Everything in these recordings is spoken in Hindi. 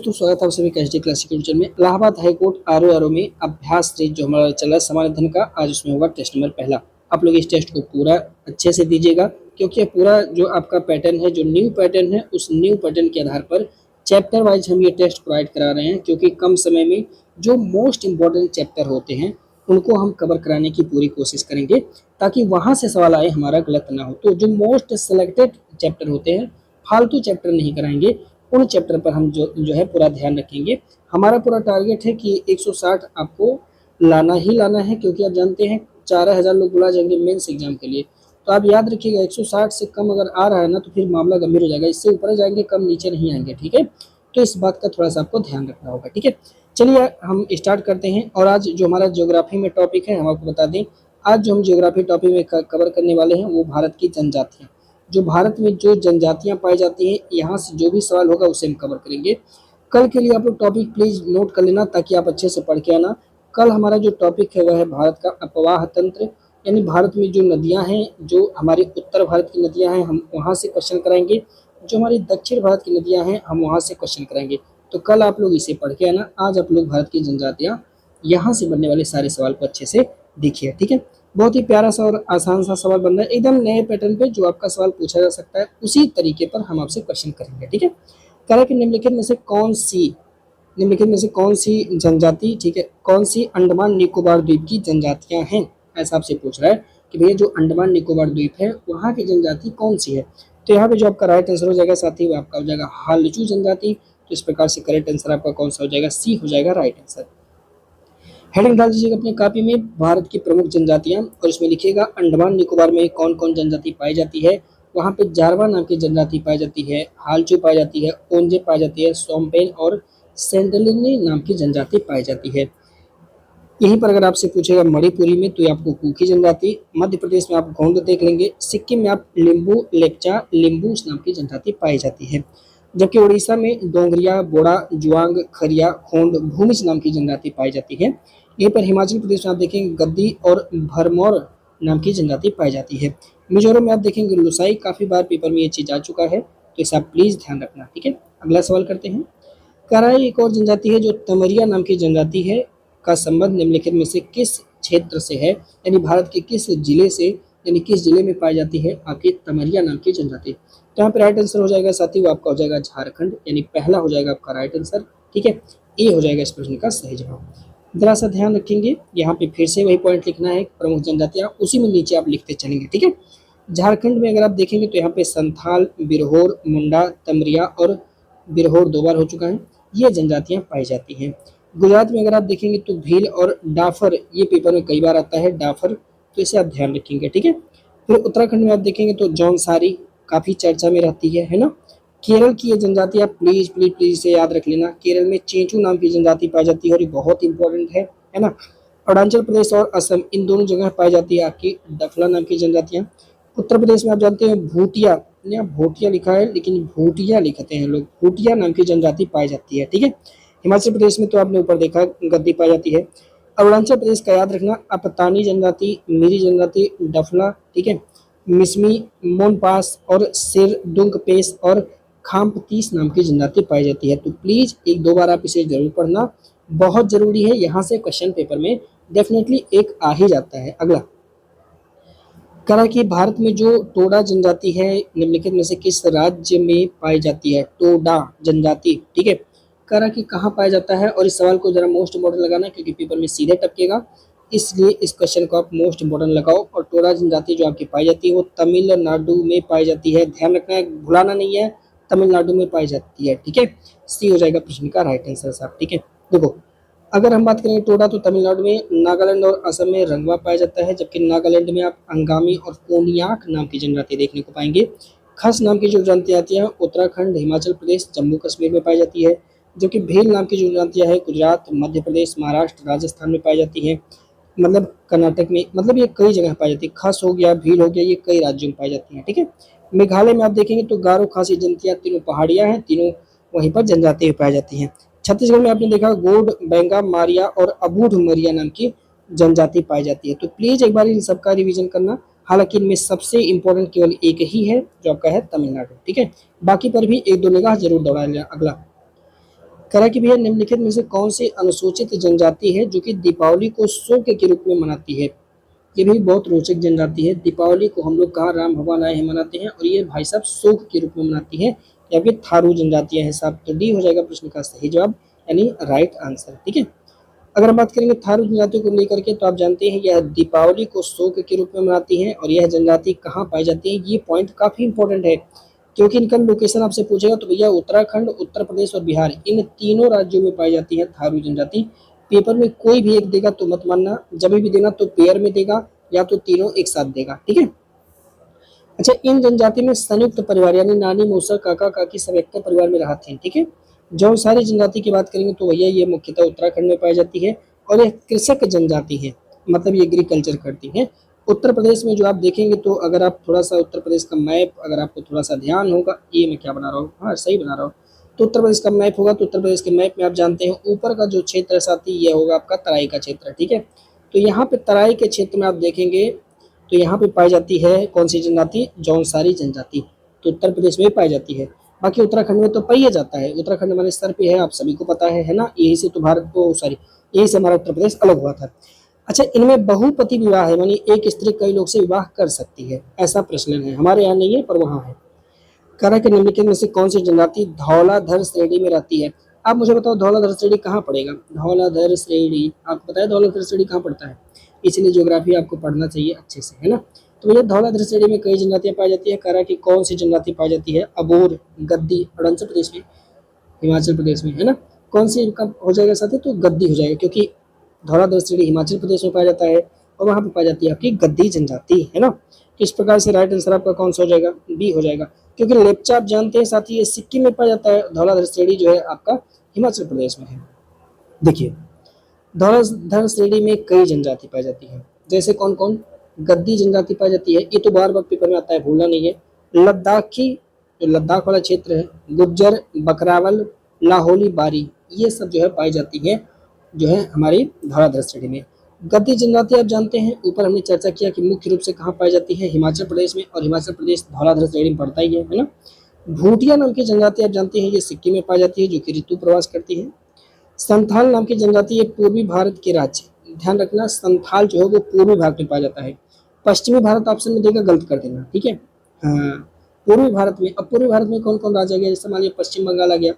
दोस्तों, स्वागत है आप सभी का एचडी क्लासिक चैनल में। इलाहाबाद हाईकोर्ट आरओ में अभ्यास टेस्ट जो हमारा चल रहा है सामान्य अध्ययन का, आज उसमें होगा टेस्ट नंबर पहला। आप लोग इस टेस्ट को पूरा अच्छे से दीजिएगा, क्योंकि पूरा जो आपका पैटर्न है, जो न्यू पैटर्न है, उस न्यू पैटर्न के आधार पर चैप्टर वाइज हम ये टेस्ट प्रोवाइड करा रहे हैं, क्योंकि कम समय में जो मोस्ट इंपॉर्टेंट चैप्टर होते हैं उनको हम कवर कराने की पूरी कोशिश करेंगे, ताकि वहाँ से सवाल आए हमारा गलत ना हो। तो जो मोस्ट सेलेक्टेड चैप्टर होते हैं, फालतू चैप्टर नहीं कराएंगे, उन चैप्टर पर हम जो है पूरा ध्यान रखेंगे। हमारा पूरा टारगेट है कि 160 आपको लाना ही लाना है, क्योंकि आप जानते हैं 4000 लोग बुला जाएंगे मेंस एग्जाम के लिए। तो आप याद रखिएगा, 160 से कम अगर आ रहा है ना, तो फिर मामला गंभीर हो जाएगा। इससे ऊपर जाएंगे, कम नीचे नहीं आएंगे, ठीक है। तो इस बात का थोड़ा सा आपको ध्यान रखना होगा, ठीक है। चलिए हम स्टार्ट करते हैं। और आज जो हमारा ज्योग्राफी में टॉपिक है, हम आपको बता दें, आज जो हम ज्योग्राफी टॉपिक में कवर करने वाले हैं वो भारत की जनजातियाँ। जो भारत में जो जनजातियां पाई जाती हैं, यहाँ से जो भी सवाल होगा उसे हम कवर करेंगे। कल के लिए आप लोग टॉपिक प्लीज नोट कर लेना, ताकि आप अच्छे से पढ़ के आना। कल हमारा जो टॉपिक है वह है भारत का अपवाह तंत्र, यानी भारत में जो नदियां हैं, जो हमारी उत्तर भारत की नदियां हैं, हम वहाँ से क्वेश्चन कराएंगे। जो हमारी दक्षिण भारत की नदियां हैं, हम वहाँ से क्वेश्चन कराएंगे। तो कल आप लोग इसे पढ़ के आना। आज आप लोग भारत की जनजातियाँ, यहाँ से बनने वाले सारे सवाल को अच्छे से देखिए, ठीक है। बहुत ही प्यारा सा और आसान सा सवाल बन रहा है, एकदम नए पैटर्न पे जो आपका सवाल पूछा जा सकता है, उसी तरीके पर हम आपसे क्वेश्चन करेंगे, ठीक है। कह रहा है कि निम्नलिखित में से कौन सी जनजाति, ठीक है, कौन सी अंडमान निकोबार द्वीप की जनजातियां हैं, ऐसा आपसे पूछ रहा है कि भैया जो अंडमान निकोबार द्वीप है वहाँ की जनजाति कौन सी है। तो यहाँ पे जो आपका राइट आंसर हो जाएगा साथी, वो आपका हो जाएगा हालचू जनजाति। तो इस प्रकार से करेक्ट आंसर आपका कौन सा हो जाएगा, सी हो जाएगा राइट आंसर। हेडिंग डाल दीजिएगा अपनी कॉपी में, भारत की प्रमुख जनजातियां, और इसमें लिखिएगा अंडमान निकोबार में कौन कौन जनजाति पाई जाती है। वहाँ पे जारवा नाम की जनजाति पाई जाती है, हालचू पाई जाती है, ओंजे पाई जाती है, सोमपेन और सेंडलिनी नाम की जनजाति पाई जाती है। यहीं पर अगर आपसे पूछेगा मणिपुरी में, तो ये आपको कुकी जनजाति, मध्य प्रदेश में आप गोंड देख लेंगे, सिक्किम में आप लिम्बू लेप्चा लिम्बूस नाम की जनजाति पाई जाती है, जबकि उड़ीसा में डोंगरिया, बोड़ा, जुआंग, खरिया, खोंड, भूमिज नाम की जनजाति पाई जाती है। यहीं पर हिमाचल प्रदेश में आप देखेंगे गद्दी और भरमौर नाम की जनजाति पाई जाती है। मिजोरम में आप देखेंगे लुसाई, काफी बार पेपर में ये चीज आ चुका है, तो इसे आप प्लीज ध्यान रखना, ठीक है। अगला सवाल करते हैं। कराई एक और जनजाति है जो तमरिया नाम की जनजाति है, का संबंध निम्नलिखित में से किस क्षेत्र से है, यानी भारत के किस जिले से, यानी किस जिले में पाई जाती है आपकी तमरिया नाम की जनजाति। तो यहाँ पे राइट आंसर हो जाएगा साथी, वो आपका हो जाएगा झारखंड, यानी पहला हो जाएगा आपका राइट आंसर, ठीक है। ए हो जाएगा इस प्रश्न का सही जवाब। जरा सा ध्यान रखेंगे, यहाँ पे फिर से वही पॉइंट लिखना है, प्रमुख जनजातियाँ, उसी में नीचे आप लिखते चलेंगे, ठीक है। झारखंड में अगर आप देखेंगे तो यहाँ पे संथाल, बिरहोर, मुंडा, तमरिया और बिरहोर 2 बार हो चुका है, ये जनजातियाँ पाई जाती हैं। गुजरात में अगर आप देखेंगे तो भील और डाफर, ये पेपर में कई बार आता है डाफर, तो इसे आप ध्यान रखेंगे, ठीक है। फिर उत्तराखंड में आप देखेंगे तो जौनसारी काफ़ी चर्चा में रहती है ना। केरल की ये जनजाति आप प्लीज प्लीज प्लीज से याद रख लेना, केरल में चेंचू नाम की जनजाति पाई जाती है, और ये बहुत इंपॉर्टेंट है ना। अरुणाचल प्रदेश और असम, इन दोनों जगह पाई जाती है आपकी डफला नाम की जनजातियाँ। उत्तर प्रदेश में आप जानते हैं भूटिया, यहाँ भूटिया लिखा है लेकिन भूटिया लिखते हैं लोग, भूटिया नाम की जनजाति पाई जाती है, ठीक है। हिमाचल प्रदेश में तो आपने ऊपर देखा गद्दी पाई जाती है। अरुणाचल प्रदेश का याद रखना, अपतानी जनजाति, मिरी जनजाति, डफला, ठीक है, मिसमी, मोनपास और सिरदुंगपेश और खामपतीस नाम की जनजाति पाई जाती है। तो प्लीज 1-2 बार आप इसे जरूर पढ़ना, बहुत जरूरी है, यहाँ से क्वेश्चन पेपर में डेफिनेटली एक आ ही जाता है। अगला कह रहा कि भारत में जो टोडा जनजाति है निम्नलिखित में से किस राज्य में पाई जाती है, टोडा जनजाति, ठीक है। कह रहा कि कहाँ पाया जाता है, और इस सवाल को जरा मोस्ट इम्पोर्टेंट लगाना, क्योंकि पेपर में सीधे टपकेगा, इसलिए इस क्वेश्चन को आप मोस्ट इम्पोर्टेंट लगाओ। और टोडा जनजाति जो आपकी पाई जाती है वो तमिलनाडु में पाई जाती है, ध्यान रखना है, भुलाना नहीं है, तमिलनाडु में पाई जाती है, ठीक है। सी हो जाएगा प्रश्न का राइट आंसर साहब, ठीक है। देखो, अगर हम बात करें टोडा, तो तमिलनाडु में, नागालैंड और असम में रंगवा पाया जाता है, जबकि नागालैंड में आप अंगामी और कोनियाक नाम की जनजाति देखने को पाएंगे। खस नाम की जो जनजातियाँ उत्तराखंड, हिमाचल प्रदेश, जम्मू कश्मीर में पाई जाती है, जबकि भील नाम की जो जनजातियाँ है गुजरात, मध्य प्रदेश, महाराष्ट्र, राजस्थान में पाई जाती है, मतलब कर्नाटक में, मतलब ये कई जगह पाई जाती है। खस हो गया, भील हो गया, ये कई राज्यों में पाई जाती है, ठीक है। मेघालय में आप देखेंगे तो गारो, खासी जनजातियाँ, तीनों पहाड़ियाँ हैं, तीनों वहीं पर जनजाति पाई जाती हैं। छत्तीसगढ़ में आपने देखा गोड, बेंगा, मारिया और अबूढ़ मरिया नाम की जनजाति पाई जाती है। तो प्लीज एक बार इन सबका रिवीजन करना, हालांकि इनमें सबसे इंपॉर्टेंट केवल एक ही है जो आपका है तमिलनाडु, ठीक है। बाकी पर भी 1-2 निगाह जरूर दौड़ा लेना। अगला करा कि भैया निम्नलिखित में से कौन सी अनुसूचित जनजाति है जो कि दीपावली को शोक के रूप में मनाती है। ये भी बहुत रोचक जनजाति है। दीपावली को हम लोग कहाँ राम भगवान आए हैं मनाते हैं, और ये भाई साहब शोक के रूप में मनाती है। या फिर थारू जनजातियां हैं साहब। तो डी हो जाएगा प्रश्न का सही जवाब, यानी राइट आंसर। ठीक है। अगर हम बात करेंगे थारू जनजाति को लेकर के, तो आप जानते हैं यह दीपावली को शोक के रूप में मनाती है। और यह जनजाति कहाँ पाई जाती है, ये पॉइंट काफी इंपॉर्टेंट है, क्योंकि इनका लोकेशन आपसे पूछेगा तो भैया उत्तराखंड, उत्तर प्रदेश और बिहार, इन तीनों राज्यों में पाई जाती है थारू जनजाति। पेपर में कोई भी एक देगा तो मत मानना, जब भी देना तो पेयर में देगा या तो तीनों एक साथ देगा। ठीक है। अच्छा, इन जनजाति में संयुक्त परिवार यानी नानी मौसा काका काकी सब एक परिवार में रहते हैं। ठीक है। जौनसारी जनजाति की बात करेंगे तो भैया ये मुख्यतः उत्तराखंड में पाई जाती है, और यह कृषक जनजाति है, मतलब ये एग्रीकल्चर करती है। उत्तर प्रदेश में जो आप देखेंगे, तो अगर आप थोड़ा सा उत्तर प्रदेश का मैप, अगर आपको थोड़ा सा ध्यान होगा, ये मैं क्या बना रहा हूँ, हाँ सही बना रहा हूँ, तो उत्तर प्रदेश का मैप होगा, तो उत्तर प्रदेश के मैप में आप जानते हैं ऊपर का जो क्षेत्र है साथी, ये होगा आपका तराई का क्षेत्र। ठीक है। तो यहाँ पे तराई के क्षेत्र में आप देखेंगे तो यहाँ पे पाई जाती है कौन सी जनजाति, जौनसारी जनजाति। तो उत्तर प्रदेश में पाई जाती है। बाकी उत्तराखंड में तो पाया जाता है, उत्तराखंड हमारे सर पे है, आप सभी को पता है ना। यही से तो भारत को सॉरी यही से हमारा उत्तर प्रदेश अलग हुआ था। अच्छा, इनमें बहुपति विवाह है, यानी एक स्त्री कई लोग से विवाह कर सकती है, ऐसा प्रचलन है। हमारे यहाँ नहीं है पर वहाँ है। करा के निम्नलिखित में से कौन सी जनजाति धौलाधर श्रेणी में रहती है। आप मुझे बताओ धौलाधर श्रेणी कहाँ पड़ेगा। धौलाधर श्रेणी आपको पता है धौलाधर श्रेणी कहाँ पड़ता है, इसलिए ज्योग्राफी आपको पढ़ना चाहिए अच्छे से, है ना। तो ये धौलाधर श्रेणी में कई जनजातियां पाई जाती है। करा की कौन सी जनजाति पाई जाती है, अबोर, गद्दी, अरुणाचल प्रदेश में, हिमाचल प्रदेश में, है ना। कौन सी इनका हो जाएगा साथी, तो गद्दी हो जाएगा, क्योंकि धौलाधर श्रेणी हिमाचल प्रदेश में पाया जाता है, और वहाँ पे पाई जाती है आपकी गद्दी जनजाति, है ना। तो इस प्रकार से राइट आंसर आपका कौन सा हो जाएगा, बी हो जाएगा, क्योंकि लेप्चा आप जानते हैं साथी ये सिक्किम में पाया जाता है, धौलाधर श्रेणी जो है आपका हिमाचल प्रदेश में है। देखिए, धौलाधर श्रेणी में कई जनजाति पाई जाती है, जैसे कौन कौन, गद्दी जनजाति पाई जाती है, ये तो बार बार पेपर में आता है, भूलना नहीं है। लद्दाखी, जो लद्दाख वाला क्षेत्र है, गुज्जर, बकरावल, लाहौली, बारी, ये सब जो है पाई जाती है जो है हमारी धौलाधर श्रेणी में। गद्दी जनजाति आप जानते हैं, ऊपर हमने चर्चा किया कि मुख्य रूप से कहाँ पाई जाती है, हिमाचल प्रदेश में, और हिमाचल प्रदेश धौलाधर श्रेणी में पड़ता ही है ना। भूटिया नाम की जनजाति आप जानते हैं, ये सिक्किम में पाई जाती है, जो कि ऋतु प्रवास करती है। संथाल नाम की जनजाति ये पूर्वी भारत के राज्य, ध्यान रखना संथाल जो है वो पूर्वी भारत में पाया जाता है। पश्चिमी भारत ऑप्शन में देगा, गलत कर देना, ठीक है। हाँ, पूर्वी भारत में, अब पूर्वी भारत में कौन कौन राज्य आ गया, जैसे मान लिया पश्चिम बंगाल आ गया,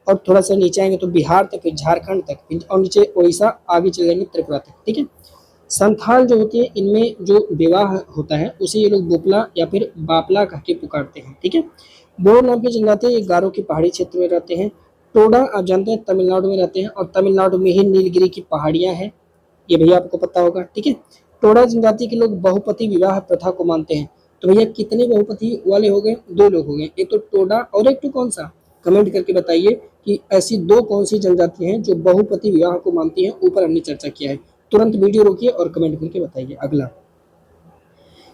और थोड़ा सा नीचे आएंगे तो बिहार तक, फिर झारखंड तक, फिर और नीचे उड़ीसा, आगे चले जाएंगे त्रिपुरा तक। ठीक है। संथाल जो होती है, इनमें जो विवाह होता है उसे ये लोग बोपला या फिर बापला कह के पुकारते हैं। ठीक है। बोडो नाम की जनजाति ये गारो के पहाड़ी क्षेत्र में रहते हैं। टोडा आप जानते हैं तमिलनाडु में रहते हैं, और तमिलनाडु में ही नीलगिरी की पहाड़ियां हैं, ये भैया आपको पता होगा। ठीक है। टोडा जनजाति के लोग बहुपति विवाह प्रथा को मानते हैं। तो भैया कितने बहुपति वाले हो गए, दो लोग हो गए, एक तो टोडा और एक तो कौन सा, कमेंट करके बताइए कि ऐसी दो कौन सी जनजातियां हैं जो बहुपति विवाह को मानती हैं। ऊपर हमने चर्चा किया है, तुरंत वीडियो रोकिए और कमेंट करके बताइए। अगला,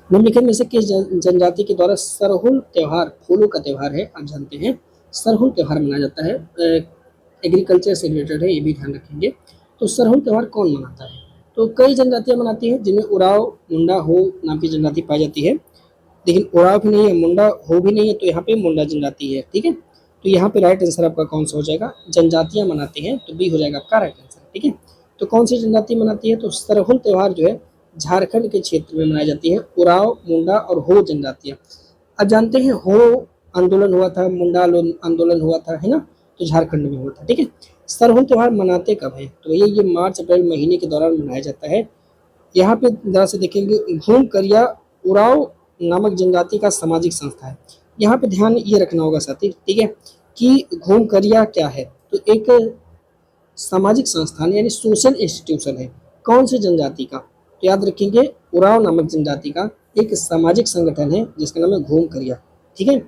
निम्नलिखित में से किस जनजाति के द्वारा सरहुल त्योहार, फूलों का त्योहार है, आप जानते हैं सरहुल त्योहार मनाया जाता है, एग्रीकल्चर से रिलेटेड है, ये भी ध्यान रखेंगे। तो सरहुल त्योहार कौन मनाता है, तो कई जनजातियां मनाती हैं, जिनमें उराव, मुंडा, हो नाम की जनजाति पाई जाती है। लेकिन उराव भी नहीं है, मुंडा हो भी नहीं है, तो यहाँ पे मुंडा जनजाति है। ठीक है। तो यहाँ पे राइट आंसर आपका कौन सा हो जाएगा, जनजातियां मनाती हैं, तो बी हो जाएगा आपका राइट आंसर। ठीक है। तो कौन सी जनजाति मनाती है, तो सरहुल त्योहार जो है झारखंड के क्षेत्र में मनाई जाती है। उराव, मुंडा और हो जनजातियां, अब जानते हैं हो आंदोलन हुआ था, मुंडा आंदोलन हुआ था, है ना, तो झारखंड में हुआ था। ठीक है। सरहुल त्योहार मनाते कब है, तो ये मार्च अप्रैल महीने के दौरान मनाया जाता है। यहाँ पे जरा से देखेंगे, घूम करिया उराव नामक जनजाति का सामाजिक संस्था है। यहाँ पे ध्यान ये रखना होगा साथी, ठीक है, कि घूम करिया क्या है, तो एक सामाजिक संस्थान यानी सोशल इंस्टीट्यूशन है। कौन सी जनजाति का, तो याद रखेंगे उराव नामक जनजाति का एक सामाजिक संगठन है जिसका नाम है घूम करिया। ठीक है।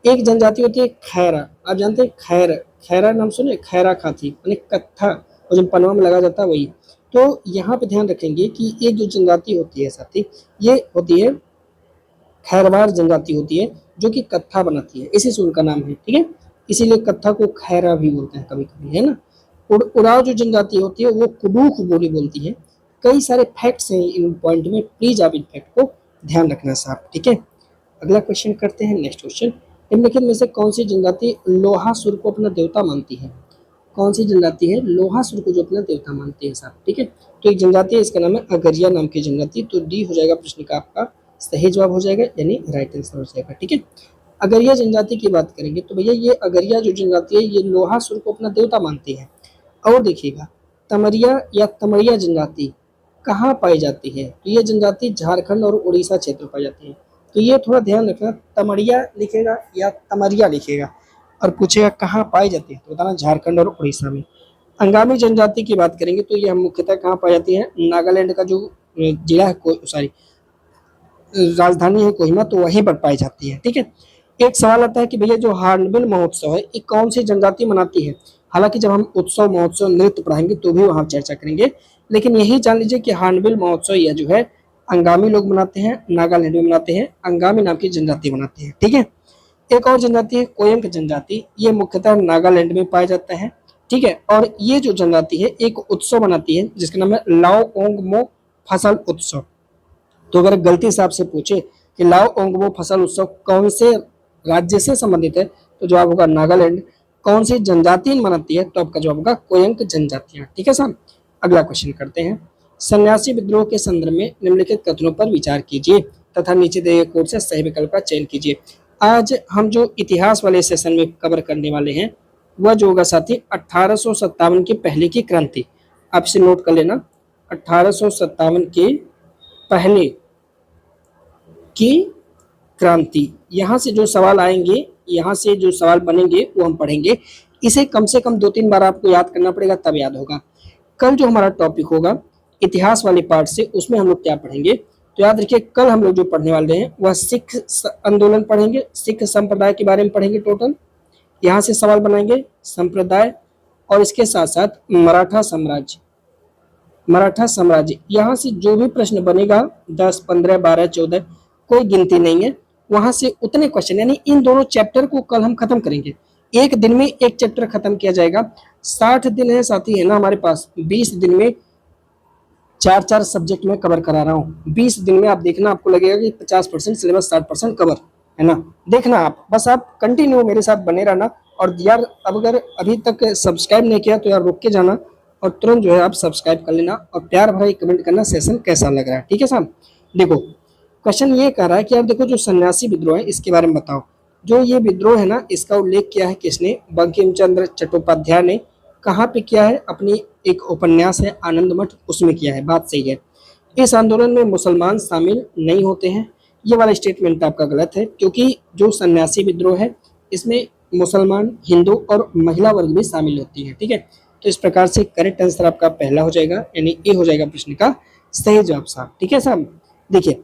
एक जनजाति होती है खैरा, आप जानते हैं खैर, खैरा नाम सुने, खैरा खाती यानी कत्था, और जो पनवा में लगा जाता है वही। तो यहाँ पे ध्यान रखेंगे कि एक जो जनजाति होती है साथी, ये होती है खैरवार जनजाति होती है, जो कि कत्था बनाती है, इसी से उनका नाम है। ठीक है। इसीलिए कत्था को खैरा भी बोलते हैं कभी कभी, है ना। उराव जो जनजाति होती है वो कुडूख बोली बोलती है। कई सारे फैक्ट्स हैं इन पॉइंट में, प्लीज आप इन फैक्ट को ध्यान रखना साहब। ठीक है। अगला क्वेश्चन करते हैं, नेक्स्ट क्वेश्चन, निम्नलिखित में से कौन सी जनजाति लोहासुर को अपना देवता मानती है। कौन सी जनजाति है लोहासुर को जो अपना देवता मानती है साहब, ठीक है। तो एक जनजाति है, इसका नाम है अगरिया नाम की जनजाति। तो डी हो जाएगा प्रश्न का आपका सही जवाब हो जाएगा, यानी राइट आंसर हो जाएगा, ठीक है। अगरिया जनजाति की बात करेंगे तो भैया ये अगरिया जो जनजाति है ये लोहासुर को अपना देवता मानती है। और देखिएगा तमरिया या तमरिया जनजाति कहाँ पाई जाती है, तो ये जनजाति झारखंड और उड़ीसा क्षेत्र में पाई जाती है। तो ये थोड़ा ध्यान रखना, तमरिया लिखेगा या तमरिया लिखेगा और पूछेगा कहाँ पाई जाती है, तो बताना झारखंड और उड़ीसा में। अंगामी जनजाति की बात करेंगे तो यह मुख्यतः कहाँ पाई जाती है, नागालैंड का जो जिला है सॉरी राजधानी है कोहिमा, तो वहीं पर पाई जाती है, ठीक है। एक सवाल आता है कि भैया जो हार्नबिल महोत्सव है ये कौन सी जनजाति मनाती है। हालांकि जब हम उत्सव महोत्सव नृत्य पढ़ाएंगे तो भी वहां चर्चा करेंगे, लेकिन यही जान लीजिए कि हार्नबिल महोत्सव यह जो है अंगामी लोग मनाते हैं, नागालैंड में मनाते हैं, अंगामी नाम की जनजाति मनाती है, ठीक है। एक और जनजाति है कोयंक जनजाति, ये मुख्यतः नागालैंड में पाया जाता है, ठीक है। और ये जो जनजाति है एक उत्सव मनाती है जिसका नाम है लाओ ओंगमो फसल उत्सव। तो अगर गलती से आपसे पूछे कि लाओ ओंगमो फसल उत्सव कौन से राज्य से संबंधित है, तो जवाब होगा नागालैंड। कौन सी जनजाति मनाती है, तो आपका जवाब होगा कोयंक जनजातियां, ठीक है साहब। अगला क्वेश्चन करते हैं, सन्यासी विद्रोह के संदर्भ में निम्नलिखित कथनों पर विचार कीजिए तथा नीचे दिए गए कोड से सही विकल्प का चयन कीजिए। आज हम जो इतिहास वाले सेशन में कवर करने वाले हैं वह जो होगा साथी 1857 की पहले की क्रांति। आपसे नोट कर लेना, 1857 के पहले की क्रांति। यहाँ से जो सवाल आएंगे, यहाँ से जो सवाल बनेंगे वो हम पढ़ेंगे। इसे कम से कम 2-3 बार आपको याद करना पड़ेगा, तब याद होगा। कल जो हमारा टॉपिक होगा इतिहास वाले पार्ट से, उसमें हम लोग क्या पढ़ेंगे, तो याद रखिए कल हम लोग जो पढ़ने वाले हैं वह सिख आंदोलन पढ़ेंगे, सिख संप्रदाय के बारे में पढ़ेंगे टोटल। यहाँ से सवाल बनाएंगे संप्रदाय, और इसके साथ साथ मराठा साम्राज्य। मराठा साम्राज्य यहाँ से जो भी प्रश्न बनेगा 10, 15, 12, 14 कोई गिनती नहीं है, वहां से उतने क्वेश्चन, यानी इन दोनों चैप्टर को कल हम खत्म करेंगे। एक दिन में एक चैप्टर खत्म किया जाएगा। 60 दिन है साथी, है ना हमारे पास। 20 दिन में 4-4 सब्जेक्ट में कवर करा रहा हूँ। 20 दिन में आप देखना, आपको लगेगा कि 50% सिलेबस 60% कवर है ना। देखना आप, बस आप कंटिन्यू मेरे साथ बने रहना। और यार अब अगर अभी तक सब्सक्राइब नहीं किया तो यार रुक के जाना और तुरंत जो है आप सब्सक्राइब कर लेना और प्यार भरा कमेंट करना सेशन कैसा लग रहा है, ठीक है साहब। देखो क्वेश्चन ये कह रहा है कि आप देखो जो सन्यासी विद्रोह है इसके बारे में बताओ। जो ये विद्रोह है ना इसका उल्लेख किया है किसने, बंकिम चंद्र चट्टोपाध्याय ने। कहाँ पे किया है, अपनी एक उपन्यास है आनंद मठ, उसमें किया है। बात सही है। इस आंदोलन में मुसलमान शामिल नहीं होते हैं, ये वाला स्टेटमेंट आपका गलत है, क्योंकि जो सन्यासी विद्रोह है इसमें मुसलमान, हिंदू और महिला वर्ग भी शामिल होती है, ठीक है। तो इस प्रकार से करेक्ट आंसर आपका पहला हो जाएगा, यानी ए हो जाएगा प्रश्न का सही जवाब साहब, ठीक है साहब। देखिए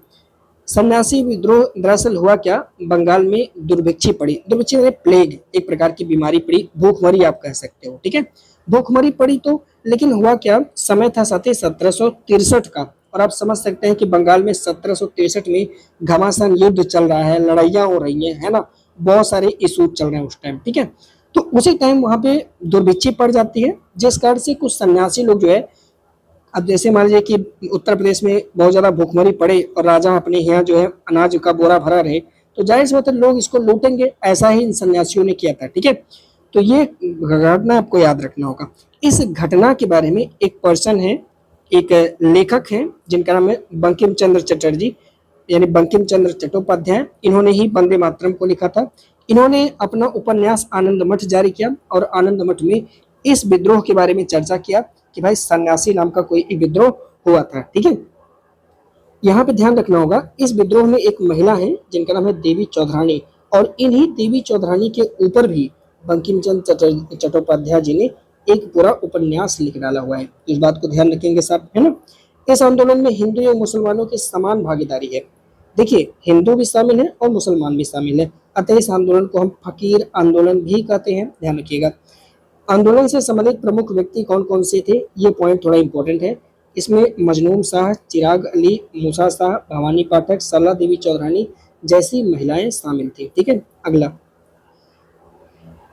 सन्यासी विद्रोह दरअसल हुआ क्या, बंगाल में दुर्भिक्षी पड़ी। दुर्भिक्षी यानी प्लेग, एक प्रकार की बीमारी पड़ी, भूखमरी आप कह सकते हो, ठीक है। भूखमरी पड़ी तो, लेकिन हुआ क्या, समय था साथी 1763 का। और आप समझ सकते हैं कि बंगाल में 1763 में घमासान युद्ध चल रहा है, लड़ाइयाँ हो रही है ना, बहुत सारे इशू चल रहे हैं उस टाइम, ठीक है। तो उसी टाइम वहाँ पे दुर्भिक्षी पड़ जाती है, जिस कारण से कुछ सन्यासी लोग जो है, अब जैसे मान लीजिए कि उत्तर प्रदेश में बहुत ज्यादा भूखमरी पड़े और राजा अपने यहाँ जो है अनाज का बोरा भरा रहे, तो जाहिर सी बात है लोग इसको लूटेंगे। ऐसा ही इन सन्यासियों ने किया था, ठीक है। तो ये घटना आपको याद रखना होगा। इस घटना के बारे में एक पर्सन है, एक लेखक हैं जिनका नाम है बंकिम चंद्र चटर्जी, यानी बंकिम चंद्र चट्टोपाध्याय। इन्होंने ही वंदे मातरम को लिखा था। इन्होंने अपना उपन्यास आनंद मठ जारी किया और आनंद मठ में इस विद्रोह के बारे में चर्चा किया कि भाई सन्यासी नाम का कोई एक विद्रोह हुआ था, ठीक है। यहाँ पे ध्यान रखना होगा, इस विद्रोह में एक महिला है जिनका नाम है देवी चौधरानी, और इन्हीं देवी चौधरानी के ऊपर भी बंकिम चंद्र चट्टोपाध्याय जी ने एक पूरा उपन्यास लिख डाला हुआ है। इस बात को ध्यान रखेंगे साहब, है ना। इस आंदोलन में हिंदू और मुसलमानों की समान भागीदारी है। देखिए हिंदू भी शामिल है और मुसलमान भी शामिल है, अतः इस आंदोलन को हम फकीर आंदोलन भी कहते हैं, ध्यान रखिएगा। आंदोलन से संबंधित प्रमुख व्यक्ति कौन कौन से थे, ये पॉइंट थोड़ा इंपॉर्टेंट है। इसमें मजनून शाह, चिराग अली, मूसा शाह, भवानी पाठक, सरला देवी चौधरानी जैसी महिलाएं शामिल थी, ठीक है। अगला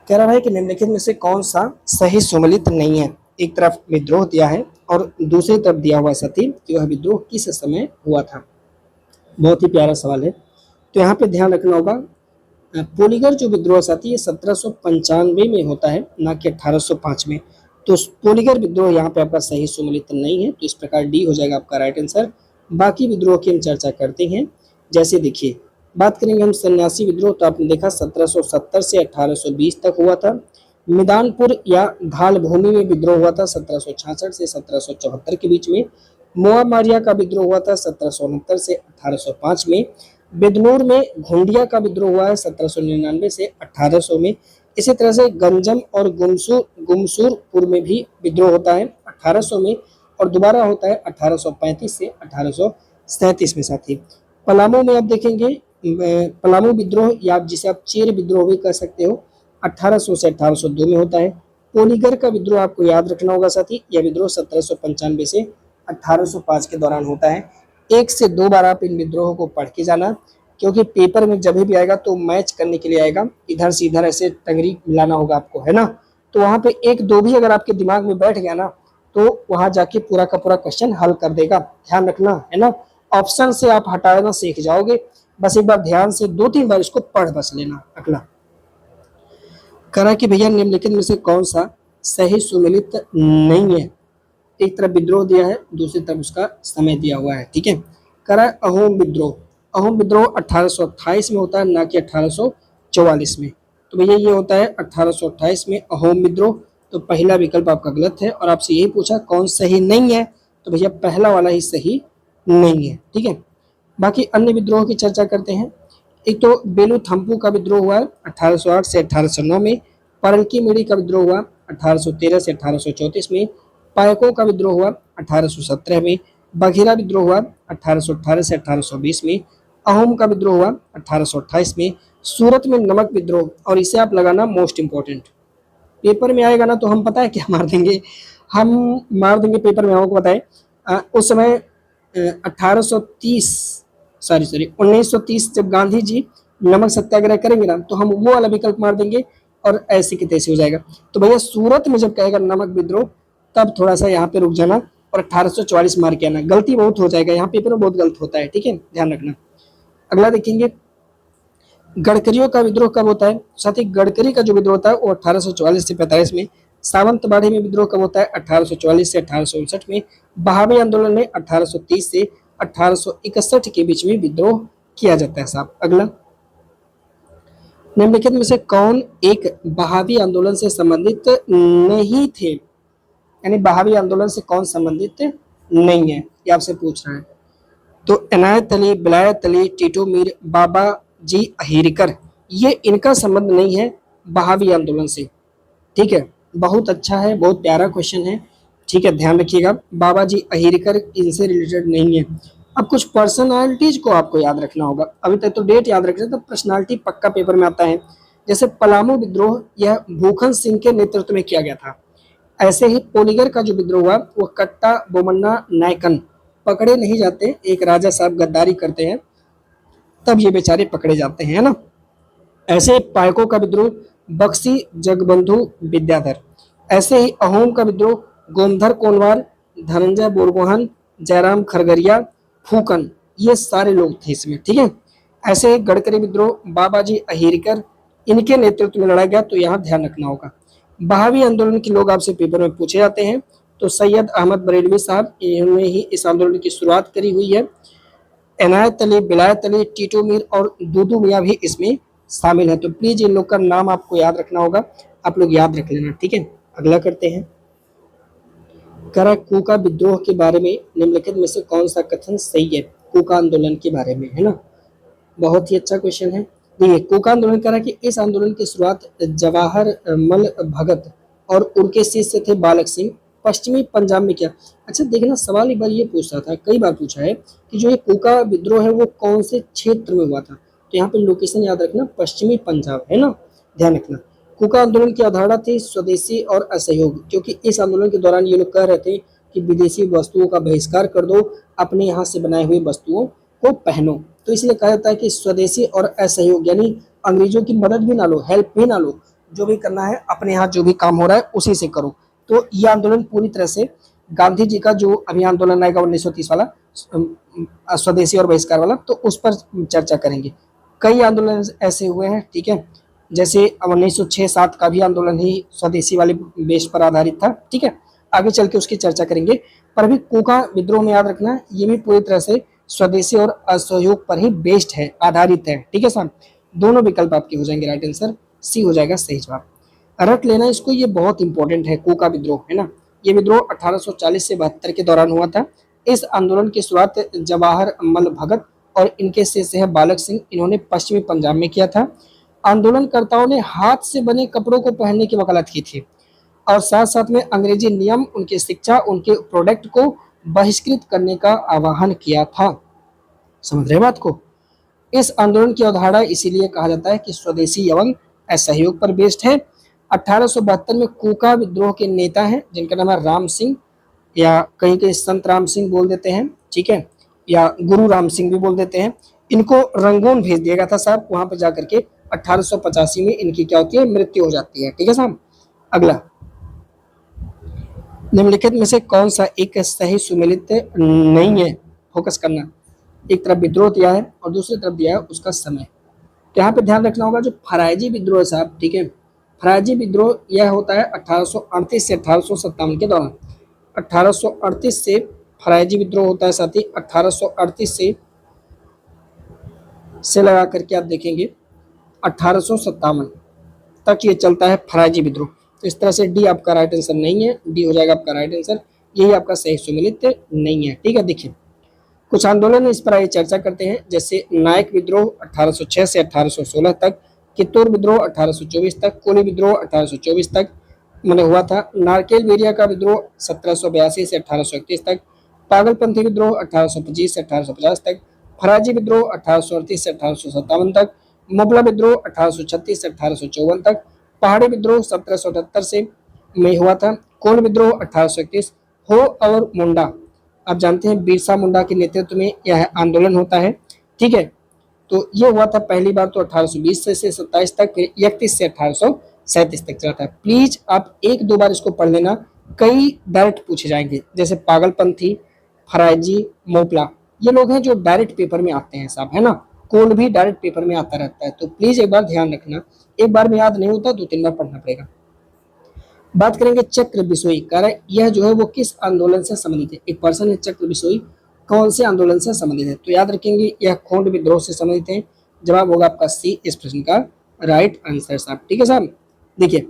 कह रहा है कि निम्नलिखित में से कौन सा सही सुमेलित नहीं है। एक तरफ विद्रोह दिया है और दूसरी तरफ दिया हुआ साथी कि वह विद्रोह किस समय हुआ था। बहुत ही प्यारा सवाल है। तो यहाँ पे ध्यान रखना होगा, पोलीगर जो विद्रोह साथी ये 1795 में होता है, ना कि 1805 में। तो पोलीगर विद्रोह यहाँ पे आपका सही सुमेलित नहीं है, तो इस प्रकार डी हो जाएगा आपका राइट आंसर। बाकी विद्रोह की हम चर्चा करते हैं। जैसे देखिए, बात करेंगे हम सन्यासी विद्रोह, तो आपने देखा 1770 से 1820 तक हुआ था। मैदानपुर या घाल भूमि में विद्रोह हुआ था 1766 से 1774 के बीच में। मोआ मारिया का विद्रोह हुआ था 1769 से 1805 में। बिदनूर में घोंडिया का विद्रोह हुआ है 1799 से 1800 में। इसी तरह से गंजम और गुमसूरपुर में भी विद्रोह होता है 1800 में, और दोबारा होता है 1835 से 1837 में साथी। पलामू में आप देखेंगे पलामू विद्रोह, या जिसे आप चेर विद्रोह भी कह सकते हो, 1800 से 1802 में होता है। पोलीगर का विद्रोह आपको याद रखना होगा साथी, यह विद्रोह 1795 से 1805 के दौरान होता है। एक से दो बार आप इन विद्रोहों को पढ़ के जाना, क्योंकि पेपर में जब भी आएगा तो मैच करने के लिए आएगा, इधर से इधर ऐसे टंगरी मिलाना होगा आपको, है ना। तो वहां पे एक दो भी अगर आपके दिमाग में बैठ गया ना, तो वहां जाके पूरा का पूरा क्वेश्चन हल कर देगा, ध्यान रखना, है ना। ऑप्शन से आप हटाना सीख जाओगे, बस एक बार ध्यान से 2-3 बार इसको पढ़ बस लेना। अगला करा कि भैया निम्नलिखित में से कौन सा सही सुमेलित नहीं है। एक तरफ विद्रोह दिया है, दूसरी तरफ उसका समय दिया हुआ है, ठीक है। करा अहोम विद्रोह। अहोम विद्रोह 1828 में होता है, ना कि 1844 में। तो भैया ये होता है 1828 में अहोम विद्रोह। तो पहला विकल्प आपका गलत है, और आपसे यही पूछा कौन सही नहीं है, तो भैया पहला वाला ही सही नहीं है, ठीक है। बाकी अन्य विद्रोह की चर्चा करते हैं। एक तो बेलूथम्पू का विद्रोह हुआ 1808 से 1809 में। परलकी मेड़ी का विद्रोह हुआ 1813 से 1834 में। पायकों का विद्रोह हुआ 1817 में। बघेरा विद्रोह हुआ 1818 से 1820 में। अहोम का विद्रोह हुआ 1828 में। सूरत में नमक विद्रोह, और इसे आप लगाना मोस्ट इंपॉर्टेंट, पेपर में आएगा ना तो हम पता है क्या मार देंगे, हम मार देंगे पेपर में, आपको बताए उस समय 1830 सॉरी 1930 जब गांधी जी नमक सत्याग्रह करेंगे ना, तो हम वो वाला विकल्प मार देंगे और ऐसे की तैसे हो जाएगा। तो भैया सूरत में जब कहेगा नमक विद्रोह, तब थोड़ा सा यहाँ पे रुक जाना और 1844 मार के आना, गलती बहुत हो जाएगा, यहाँ पेपर में बहुत गलत होता है, ठीक है, ध्यान रखना। अगला देखेंगे, गडकरियों का विद्रोह कब होता है। साथ ही गडकरी का जो विद्रोह होता है वो 1844 से 45 में। सावंतवाड़ी में विद्रोह कब होता है, 1844 से 1859 में। बहावी आंदोलन में 1830 से 1861 के बीच में विद्रोह किया जाता है साहब। अगला, निम्नलिखित में से कौन एक बहावी आंदोलन से संबंधित नहीं थे, यानी बहावी आंदोलन से कौन संबंधित नहीं है, ये आपसे पूछ रहा है। तो इनायत अली, बिलायत अली, टीटू मीर, बाबा जी अहिरकर, ये इनका संबंध नहीं है बहावी आंदोलन से, ठीक है। बहुत अच्छा है, बहुत प्यारा क्वेश्चन है, ठीक है, ध्यान रखिएगा। बाबा जी अहिरकर इनसे रिलेटेड नहीं है। अब कुछ पर्सनालिटीज को आपको याद रखना होगा, अभी तक तो डेट याद रखना, तो पर्सनालिटी पक्का पेपर में आता है। जैसे पलामू विद्रोह यह भूखन सिंह के नेतृत्व में किया गया था। ऐसे ही पोलीगर का जो विद्रोह हुआ वो कट्टा बोमन्ना नायकन पकड़े नहीं जाते, एक राजा साहब गद्दारी करते हैं तब ये बेचारे पकड़े जाते हैं, है ना। ऐसे पायकों का विद्रोह बक्सी जगबंधु विद्याधर। ऐसे ही अहोम का विद्रोह गोमधर कोनवार, धनंजय बोरगोहान, जयराम खरगरिया, फूकन, ये सारे लोग थे इसमें, ठीक है। ऐसे ही गडकरी विद्रोह बाबाजी अहिरकर, इनके नेतृत्व में लड़ा गया, तो यहाँ ध्यान रखना होगा। बहावी आंदोलन के लोग आपसे पेपर में पूछे जाते हैं, तो सैयद अहमद बरेलवी साहब, इन्होंने ही इस आंदोलन की शुरुआत करी हुई है। इनायत अली, बिलायत अली, टीटू मीर और दूदू मियाँ भी इसमें शामिल है। तो प्लीज इन लोग का नाम आपको याद रखना होगा, आप लोग याद रख लेना, ठीक है। अगला करते हैं, करा कूका विद्रोह के बारे में निम्नलिखित में से कौन सा कथन सही है, कूका आंदोलन के बारे में, है ना। बहुत ही अच्छा क्वेश्चन है। देखिए, कूका आंदोलन करा कि इस आंदोलन की शुरुआत जवाहर मल भगत और उनके शिष्य थे बालक सिंह, पश्चिमी पंजाब में किया। अच्छा देखना, सवाल एक बार ये पूछ रहा था, कई बार पूछा है कि जो ये कूका विद्रोह है वो कौन से क्षेत्र में हुआ था, तो यहाँ पे लोकेशन याद रखना, पश्चिमी पंजाब, है ना, ध्यान रखना। कूका आंदोलन की अवधारणा थी स्वदेशी और असहयोग, क्योंकि इस आंदोलन के दौरान ये लोग कह रहे थे कि विदेशी वस्तुओं का बहिष्कार कर दो, अपने यहाँ से बनाई हुई वस्तुओं को पहनो। तो इसलिए कहा जाता है कि स्वदेशी और असहयोग, यानी अंग्रेजों की मदद भी ना लो, हेल्प भी ना लो, जो भी करना है अपने यहाँ जो भी काम हो रहा है उसी से करो। तो ये आंदोलन पूरी तरह से गांधी जी का जो अभी आंदोलन आएगा 1930 वाला स्वदेशी और बहिष्कार वाला, तो उस पर चर्चा करेंगे। कई आंदोलन ऐसे हुए हैं, ठीक है, जैसे 1906-7 का भी आंदोलन ही स्वदेशी वाले बेस पर आधारित था, ठीक है, आगे चल के उसकी चर्चा करेंगे। पर अभी कोका विद्रोह में याद रखना ये भी पूरी तरह से स्वदेशी और असहयोग पर ही बेस्ड है, आधारित है, ठीक है साहब। दोनों विकल्प आपके हो जाएंगे राइट आंसर, सी हो जाएगा सही जवाब। रट लेना इसको, ये बहुत इंपॉर्टेंट है, कोका विद्रोह है ना। ये विद्रोह 1840 से 72 के दौरान हुआ था। इस आंदोलन की शुरुआत जवाहर मल भगत और इनके शिष्य है बालक सिंह, इन्होंने पश्चिमी पंजाब में किया था। आंदोलनकर्ताओं ने हाथ से बने कपड़ों को पहनने की वकालत की थी और साथ साथ में अंग्रेजी नियम, उनकी शिक्षा, उनके प्रोडक्ट को बहिष्कृत करने का आह्वान किया था। समझ रहे बात को। इस आंदोलन की अवधारणा इसीलिए कहा जाता है कि स्वदेशी एवं असहयोग पर बेस्ड है। 1872 में कोका विद्रोह के नेता हैं जिनका नाम है राम सिंह, या कहीं कहीं संत राम सिंह बोल देते हैं, ठीक है, या गुरु राम सिंह भी बोल देते हैं। इनको रंगून भेज दिया गया था साहब, वहां पर जाकर के 1885 में इनकी क्या होती है, मृत्यु हो जाती है, ठीक है साहब। अगला, निम्नलिखित में से कौन सा एक सही सुमेलित नहीं है, फोकस करना। एक तरफ विद्रोह दिया है और दूसरी तरफ दिया है उसका समय। तो यहाँ पे ध्यान रखना होगा जो फरायजी विद्रोह है साहब, ठीक है, फरायजी विद्रोह यह होता है 1838 से 1857 के दौरान। 1838 से फरायजी विद्रोह होता है साथी, 1838 से लगा करके आप देखेंगे 1857 तक ये चलता है फरायजी विद्रोह। तो इस तरह से डी आपका राइट आंसर नहीं है, डी हो जाएगा आपका राइट आंसर, यही आपका सही सुमेलित नहीं है, ठीक है। देखिए कुछ आंदोलन इस पर आइए चर्चा करते हैं, जैसे नायक विद्रोह 1806 से 1816 तक, कित्तूर विद्रोह 1824 तक, कोली विद्रोह 1824 तक मैंने हुआ था, नारकेल बेरिया का विद्रोह 1782 से 1831 तक, पागलपंथी विद्रोह 1825 से 1850 तक, फराजी विद्रोह 1838 से 1857 तक, मुबला विद्रोह 1836 से 1854 तक, पहाड़ी विद्रोह 1778 से में हुआ था, कोल विद्रोह 1831, हो और मुंडा, आप जानते हैं बिरसा मुंडा के नेतृत्व में यह आंदोलन होता है, ठीक है। तो ये हुआ था पहली बार तो 1820 से 27 तक, फिर 31 से 1837 तक चला था। प्लीज आप एक दो बार इसको पढ़ लेना, कई डायरेक्ट पूछे जाएंगे, जैसे पागलपंथी, फरायजी, मोपला, ये लोग हैं जो डायरेक्ट पेपर में आते हैं साहब, है ना। कोल भी डायरेक्ट पेपर में आता रहता है, तो प्लीज एक बार ध्यान रखना, एक बार में याद नहीं होता, 2-3 बार पढ़ना पड़ेगा। बात करेंगे चक्र बिसोई, कारण यह जो है वो किस आंदोलन से संबंधित है। एक पर्सन है चक्र बिसोई, कौन से आंदोलन से संबंधित है, तो याद रखेंगे यह खोंड विद्रोह से संबंधित है। जवाब होगा आपका सी इस प्रश्न का राइट आंसर साहब, ठीक है साहब। देखिए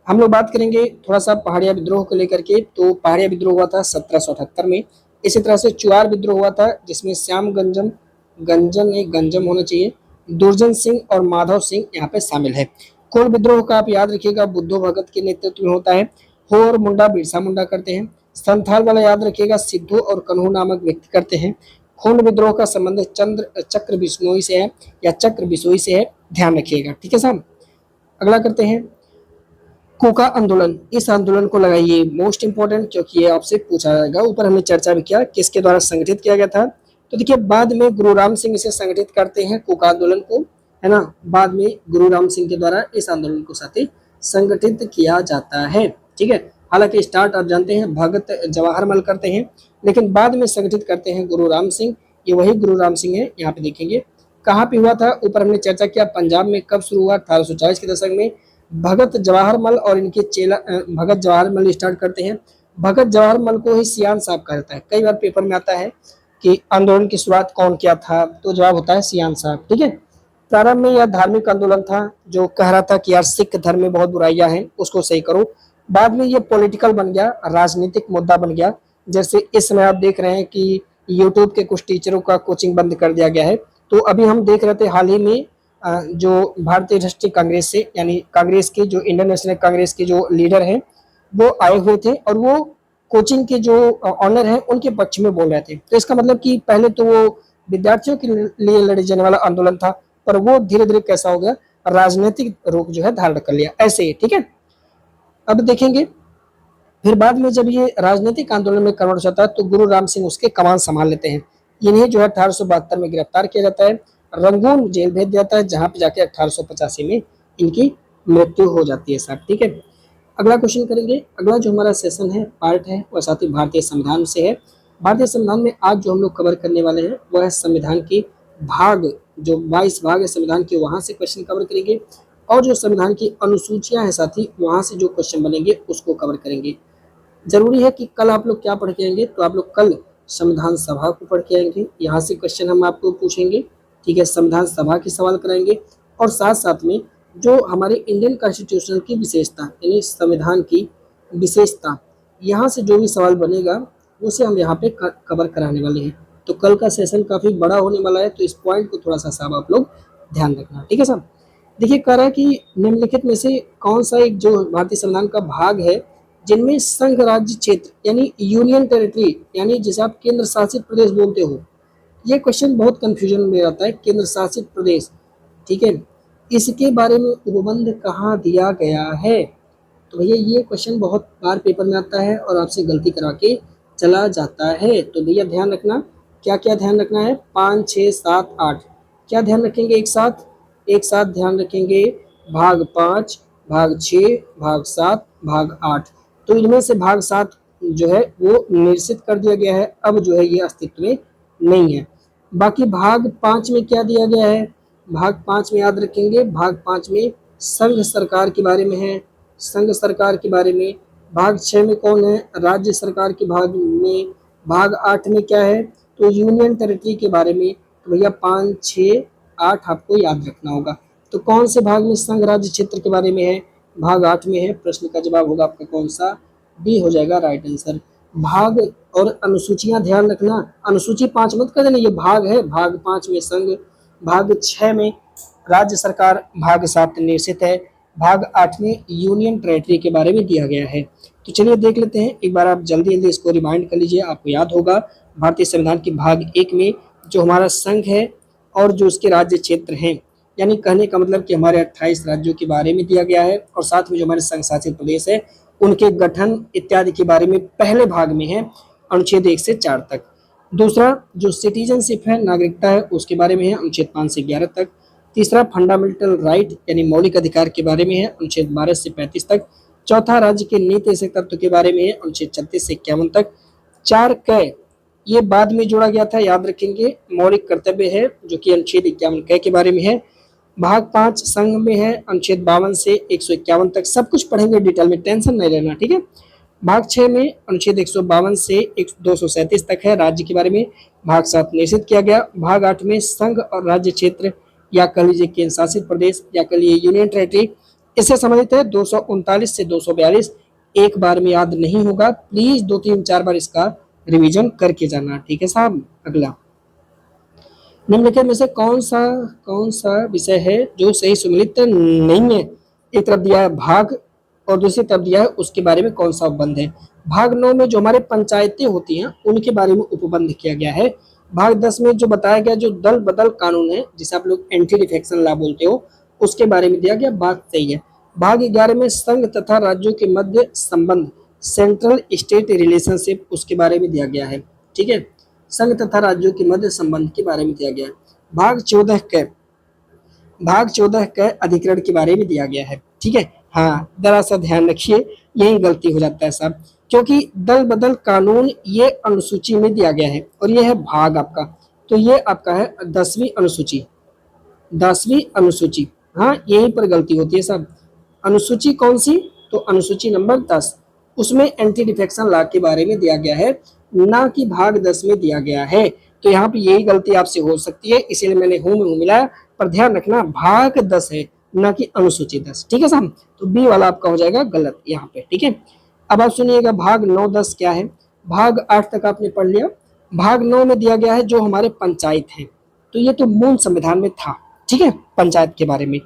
हम लोग बात करेंगे थोड़ा सा पहाड़िया विद्रोह को लेकर के, तो पहाड़िया विद्रोह हुआ था 1778 में। इसी तरह से चुआर विद्रोह हुआ था जिसमें श्याम गंजम, गंजन एक गंजम होना चाहिए, दुर्जन सिंह और माधव सिंह यहाँ पे शामिल है। कोल विद्रोह का आप याद रखिएगा बुद्धो भगत के नेतृत्व में होता है, हो और मुंडा बिरसा मुंडा करते हैं। संथाल वाला याद रखिएगा सिद्धू और कन्हू नामक व्यक्ति करते हैं। खोंड विद्रोह का संबंध चक्र बिश्नोई से है या चक्र बिसोई से है, ध्यान रखिएगा, ठीक है साहब। अगला करते हैं कोका आंदोलन, इस आंदोलन को लगाइए मोस्ट इंपॉर्टेंट क्योंकि ये आपसे पूछा जाएगा। ऊपर हमने चर्चा भी किया किसके द्वारा संगठित किया गया था, तो देखिए बाद में गुरु राम सिंह इसे संगठित करते हैं कोका आंदोलन को, है ना। बाद में गुरु राम सिंह के द्वारा इस आंदोलन को साथी संगठित किया जाता है, ठीक है। हालांकि स्टार्ट आप जानते हैं भगत जवाहर मल करते हैं, लेकिन बाद में संगठित करते हैं गुरु राम सिंह, ये वही गुरु राम सिंह है। यहाँ पे देखेंगे कहाँ पे हुआ था, ऊपर हमने चर्चा किया पंजाब में कब शुरू हुआ, 1840 के दशक में। भगत जवाहर मल और इनके चेला भगत जवाहर मल स्टार्ट करते हैं। भगत जवाहर मल को ही सियान साहब कहा जाता है, कई बार पेपर में आता है कि आंदोलन की शुरुआत कौन किया था, तो जवाब होता है सियान साहब, ठीक है। प्रारंभ में यह धार्मिक आंदोलन था जो कह रहा था कि यार सिख धर्म में बहुत बुराइयां हैं, उसको सही करो। बाद में ये पॉलिटिकल बन गया, राजनीतिक मुद्दा बन गया। जैसे इस समय आप देख रहे हैं कि यूट्यूब के कुछ टीचरों का कोचिंग बंद कर दिया गया है। तो अभी हम देख रहे थे हाल ही में जो भारतीय राष्ट्रीय कांग्रेस से, यानी कांग्रेस के जो इंडियन नेशनल कांग्रेस के जो लीडर हैं वो आए हुए थे और वो कोचिंग के जो ऑनर हैं उनके पक्ष में बोल रहे थे। तो इसका मतलब कि पहले तो वो विद्यार्थियों के लिए लड़े जाने वाला आंदोलन था, पर वो धीरे धीरे कैसा हो गया, राजनीतिक रूप जो है धारण कर लिया, ऐसे ही, ठीक है। अब देखेंगे फिर बाद में जब ये राजनीतिक आंदोलन में कन्वर्ट होता है तो गुरु राम सिंह उसके कमान संभाल लेते हैं। इन्हें जो है 1872 में गिरफ्तार किया जाता है, रंगून जेल भेज दिया जाता है, जहां पे जाके 1885 में इनकी मृत्यु हो जाती है साहब, ठीक है। अगला क्वेश्चन करेंगे। अगला जो हमारा सेशन है, पार्ट है, वह साथ ही भारतीय संविधान से है। भारतीय संविधान में आज जो हम लोग कवर करने वाले हैं वह है संविधान की भाग जो 22 भाग है संविधान के वहाँ से क्वेश्चन कवर करेंगे, और जो संविधान की अनुसूचियाँ हैं साथी वहाँ से जो क्वेश्चन बनेंगे उसको कवर करेंगे। जरूरी है कि कल आप लोग क्या पढ़ के आएंगे, तो आप लोग कल संविधान सभा को पढ़ के आएंगे, यहाँ से क्वेश्चन हम आपको पूछेंगे, ठीक है, संविधान सभा के सवाल कराएंगे, और साथ साथ में जो हमारे इंडियन कॉन्स्टिट्यूशन की विशेषता यानी संविधान की विशेषता, यहाँ से जो भी सवाल बनेगा उसे हम यहाँ पे कवर कराने वाले हैं। तो कल का सेशन काफ़ी बड़ा होने वाला है, तो इस पॉइंट को थोड़ा सा साहब आप लोग ध्यान रखना, ठीक है साहब। देखिए कह रहा है कि निम्नलिखित में से कौन सा एक जो भारतीय संविधान का भाग है जिनमें संघ राज्य क्षेत्र यानी यूनियन टेरिटरी यानी जिसे आप केंद्र शासित प्रदेश बोलते हो, ये क्वेश्चन बहुत कंफ्यूजन में आता है, केंद्र शासित प्रदेश, ठीक है, इसके बारे में उपबंध कहाँ दिया गया है। तो भैया ये क्वेश्चन बहुत बार पेपर में आता है और आपसे गलती करा के चला जाता है, तो भैया ध्यान रखना, क्या क्या ध्यान रखना है, 5, 6, 7, 8 क्या ध्यान रखेंगे एक साथ, एक साथ ध्यान रखेंगे, भाग 5, भाग 6, भाग 7, भाग 8। तो इनमें से भाग 7 जो है वो निरसित कर दिया गया है, अब जो है ये अस्तित्व में नहीं है। बाकी भाग 5 में क्या दिया गया है, भाग 5 में याद रखेंगे, भाग 5 में संघ सरकार के बारे में है, संघ सरकार के बारे में। भाग 6 में कौन है, राज्य सरकार के भाग में। भाग 8 में क्या है, तो यूनियन टेरिटरी के बारे में। तो भैया 5, 6, 8 आपको याद रखना होगा। तो कौन से भाग में संघ राज्य क्षेत्र के बारे में है, भाग 8 में है। प्रश्न का जवाब होगा आपका कौन सा, बी हो जाएगा राइट आंसर। भाग और अनुसूचियां ध्यान रखना, अनुसूची 5 मत कर देना, ये भाग है, भाग 5 में संघ, भाग 6 में राज्य सरकार, भाग 7 निश्चित है, भाग 8 में यूनियन टेरिटरी के बारे में दिया गया है। तो चलिए देख लेते हैं, एक बार आप जल्दी जल्दी इसको रिमाइंड कर लीजिए, आपको याद होगा भारतीय संविधान की भाग 1 में जो हमारा संघ है और जो उसके राज्य क्षेत्र हैं, यानी कहने का मतलब कि हमारे 28 राज्यों के बारे में दिया गया है, और साथ में जो हमारे संघ शासित प्रदेश है उनके गठन इत्यादि के बारे में पहले भाग में है, अनुच्छेद 1 से 4 तक। दूसरा जो सिटीजनशिप है, नागरिकता है, उसके बारे में है, अनुच्छेद 5 से 11 तक। तीसरा फंडामेंटल राइट यानी मौलिक अधिकार के बारे में है, अनुच्छेद 12 से 35 तक। चौथा राज्य के नीति से तत्व के बारे में है, अनुच्छेद 36 से 51 तक। 4 क ये बाद में जोड़ा गया था, याद रखेंगे, मौलिक कर्तव्य है जो कि अनुच्छेद 51 क के बारे में है। भाग 5 संघ में है, अनुच्छेद 52 से 151 तक। सब कुछ पढ़ेंगे डिटेल में, टेंशन नहीं लेना, ठीक है। भाग 6 में अनुच्छेद 152 से 237 तक है, राज्य के बारे में। भाग 7 निश्चित किया गया। भाग 8 में संघ और राज्य क्षेत्र या कह लीजिए केंद्र शासित प्रदेश या कह लीजिए यूनियन टेरिटरी, इससे संबंधित है 239 से 242। एक बार में याद नहीं होगा, प्लीज 2, 3, 4 बार इसका रिवीजन करके जाना, ठीक है साहब। अगला निम्नलिखित में से कौन सा विषय है जो सही सुमेलित नहीं है। एक तरफ दिया है भाग और दूसरी तरफ दिया है उसके बारे में कौन सा उपबंध है। भाग 9 में जो हमारे पंचायतें होती हैं उनके बारे में उपबंध किया गया है। भाग 10 में जो बताया गया जो दल बदल कानून है जिसे आप लोग एंटी डिफेक्शन लॉ बोलते हो, उसके बारे में दिया गया, बात सही है। भाग 11 में संघ तथा राज्यों के मध्य संबंध, सेंट्रल स्टेट रिलेशनशिप, उसके बारे में दिया गया है, ठीक है, संघ तथा राज्यों के मध्य संबंध के बारे में दिया गया है। भाग 14 के अधिकरण के बारे में दिया गया है, ठीक है। हाँ जरा सा ध्यान रखिए, यही गलती हो जाता है साहब, क्योंकि दल बदल कानून ये अनुसूची में दिया गया है और ये है भाग आपका, तो ये आपका है 10वीं अनुसूची, 10वीं अनुसूची। हाँ यहीं पर गलती होती है साहब। अनुसूची कौन सी, तो अनुसूची नंबर 10, उसमें एंटी डिफेक्शन लॉ के बारे में दिया गया है, ना कि भाग 10 में दिया गया है। तो यहाँ पे यही गलती आपसे हो सकती है, इसीलिए मैंने हूं में हूं मिलाया, पर ध्यान रखना भाग 10 है ना कि अनुसूची 10, ठीक है साहब। तो बी वाला आपका हो जाएगा गलत यहाँ पे, ठीक है। अब आप सुनिएगा भाग 9, 10 क्या है। भाग 8 तक आपने पढ़ लिया। भाग 9 में दिया गया है जो हमारे पंचायत है, तो ये तो मूल संविधान में था, ठीक है, पंचायत के बारे में।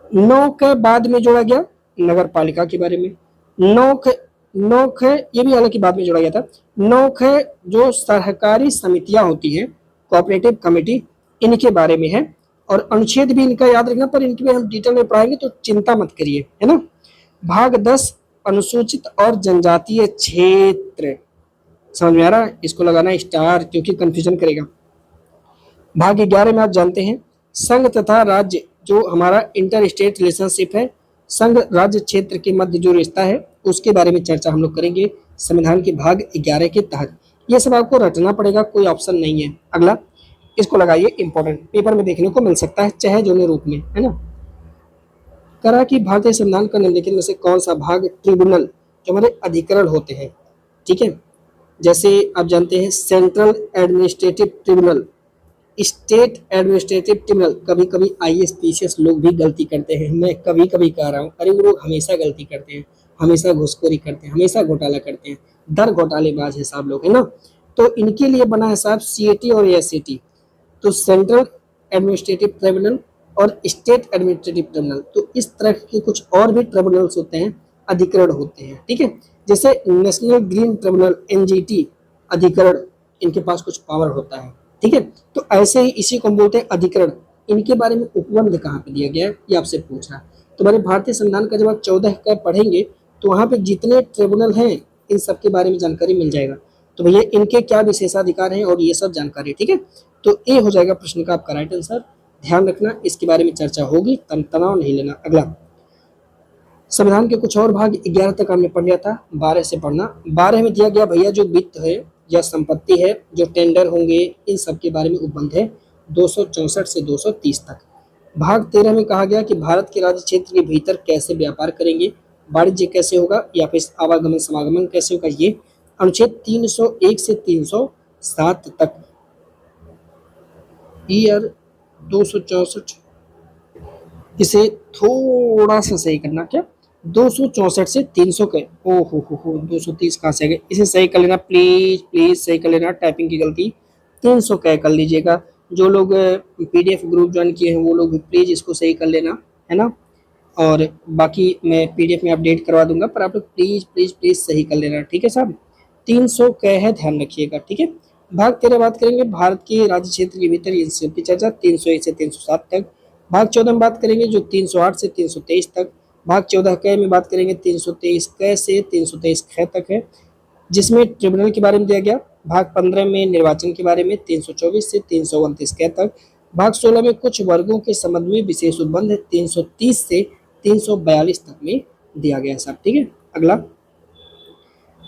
9 के बाद में जोड़ा गया नगर पालिका के बारे में। 9 ख ये भी हालांकि बाद में जोड़ा गया था। 9 ख जो सहकारी समितियां होती हैं, कोऑपरेटिव कमेटी, इनके बारे में है, और अनुच्छेद भी इनका याद रखना, पर इनके हम डिटेल में पढ़ाएंगे तो चिंता मत करिए, है ना। भाग 10 अनुसूचित और जनजातीय क्षेत्र, समझ में आ रहा है, इसको लगाना स्टार क्योंकि कंफ्यूजन करेगा। भाग 11 में आप जानते हैं संघ तथा राज्य जो हमारा इंटर स्टेट रिलेशनशिप है, संघ राज्य क्षेत्र के मध्य जो रिश्ता है उसके बारे में चर्चा हम लोग करेंगे संविधान के भाग 11 के तहत। ये सब आपको रटना पड़ेगा, कोई ऑप्शन नहीं है। अगला इसको लगाइए, इंपॉर्टेंट पेपर में देखने को मिल सकता है चाहे जोने रूप में, है ना। करा कि भारतीय संविधान का निम्नलिखित में से कौन सा भाग ट्रिब्यूनल जो हमारे अधिकरण होते हैं, ठीक है, जैसे आप जानते हैं central administrative tribunal, state administrative tribunal. कभी कभी आईएएस पीसीएस लोग भी गलती करते हैं, मैं कभी कभी कह रहा हूँ, अरे वो लोग हमेशा गलती करते हैं, हमेशा घुसखोरी करते हैं, हमेशा घोटाला करते हैं, दर घोटालेबाज है साहब लोग, है ना। तो इनके लिए बना है साहब सीएटी और एससीटी। तो सेंट्रल एडमिनिस्ट्रेटिव ट्रिब्यूनल और स्टेट एडमिनिस्ट्रेटिव ट्रिब्यूनल, तो इस तरह के कुछ और भी ट्रिब्यूनल्स होते हैं, अधिकरण होते हैं, ठीक है। जैसे नेशनल ग्रीन ट्रिब्यूनल एनजीटी अधिकरण, इनके पास कुछ पावर होता है, ठीक है। तो ऐसे ही इसी को हम बोलते हैं अधिकरण। इनके बारे में उपबंध कहाँ पे दिया गया है ये आपसे पूछ रहा है। तो हमारे भारतीय संविधान का जब आप 14 का पढ़ेंगे तो वहाँ पे जितने ट्रिब्यूनल हैं इन सब के बारे में जानकारी मिल जाएगा। तो भैया इनके क्या विशेषाधिकार हैं और ये सब जानकारी, ठीक है। तो ये हो जाएगा प्रश्न का आपका राइट आंसर। ध्यान रखना, इसके बारे में चर्चा होगी, तनाव नहीं लेना। अगला, संविधान के कुछ और भाग 11 तक हमने पढ़ लिया था, 12 से पढ़ना। 12 में दिया गया भैया जो वित्त है या संपत्ति है, जो टेंडर होंगे, इन सब के बारे में उपबंध है 264 से 230 तक। भाग 13 में कहा गया कि भारत के राज्य क्षेत्र के भीतर कैसे व्यापार करेंगे, वाणिज्य कैसे होगा या फिर आवागमन समागमन कैसे होगा, ये अनुच्छेद 301 से 307 तक। ईयर 264, इसे थोड़ा सा सही करना, क्या 264 से 300 के, ओ हो 230 कहाँ से आ गए, इसे सही कर लेना प्लीज प्लीज, सही कर लेना, टाइपिंग की गलती। 300 कै कर लीजिएगा। जो लोग पीडीएफ ग्रुप ज्वाइन किए हैं वो लोग भी प्लीज इसको सही कर लेना, है ना। और बाकी मैं पीडीएफ में अपडेट करवा दूंगा, पर आप लोग प्लीज प्लीज प्लीज सही कर लेना, ठीक है साहब। 300 कै है, ध्यान रखिएगा, ठीक है। भाग 13 बात करेंगे भारत के राज्य क्षेत्र के भीतर इन सब की चर्चा 301 से 307 तक। भाग 14 में बात करेंगे जो 308 से 323 तक। भाग 14 कै में बात करेंगे 323 कै से 323 ख तक है, जिसमें ट्रिब्यूनल के बारे में दिया गया। भाग 15 में निर्वाचन के बारे में 324 से 329 कै तक। भाग 16 में कुछ वर्गों के संबंध में विशेष उपबंध 330 से 342 तक में दिया गया साहब, ठीक है। अगला,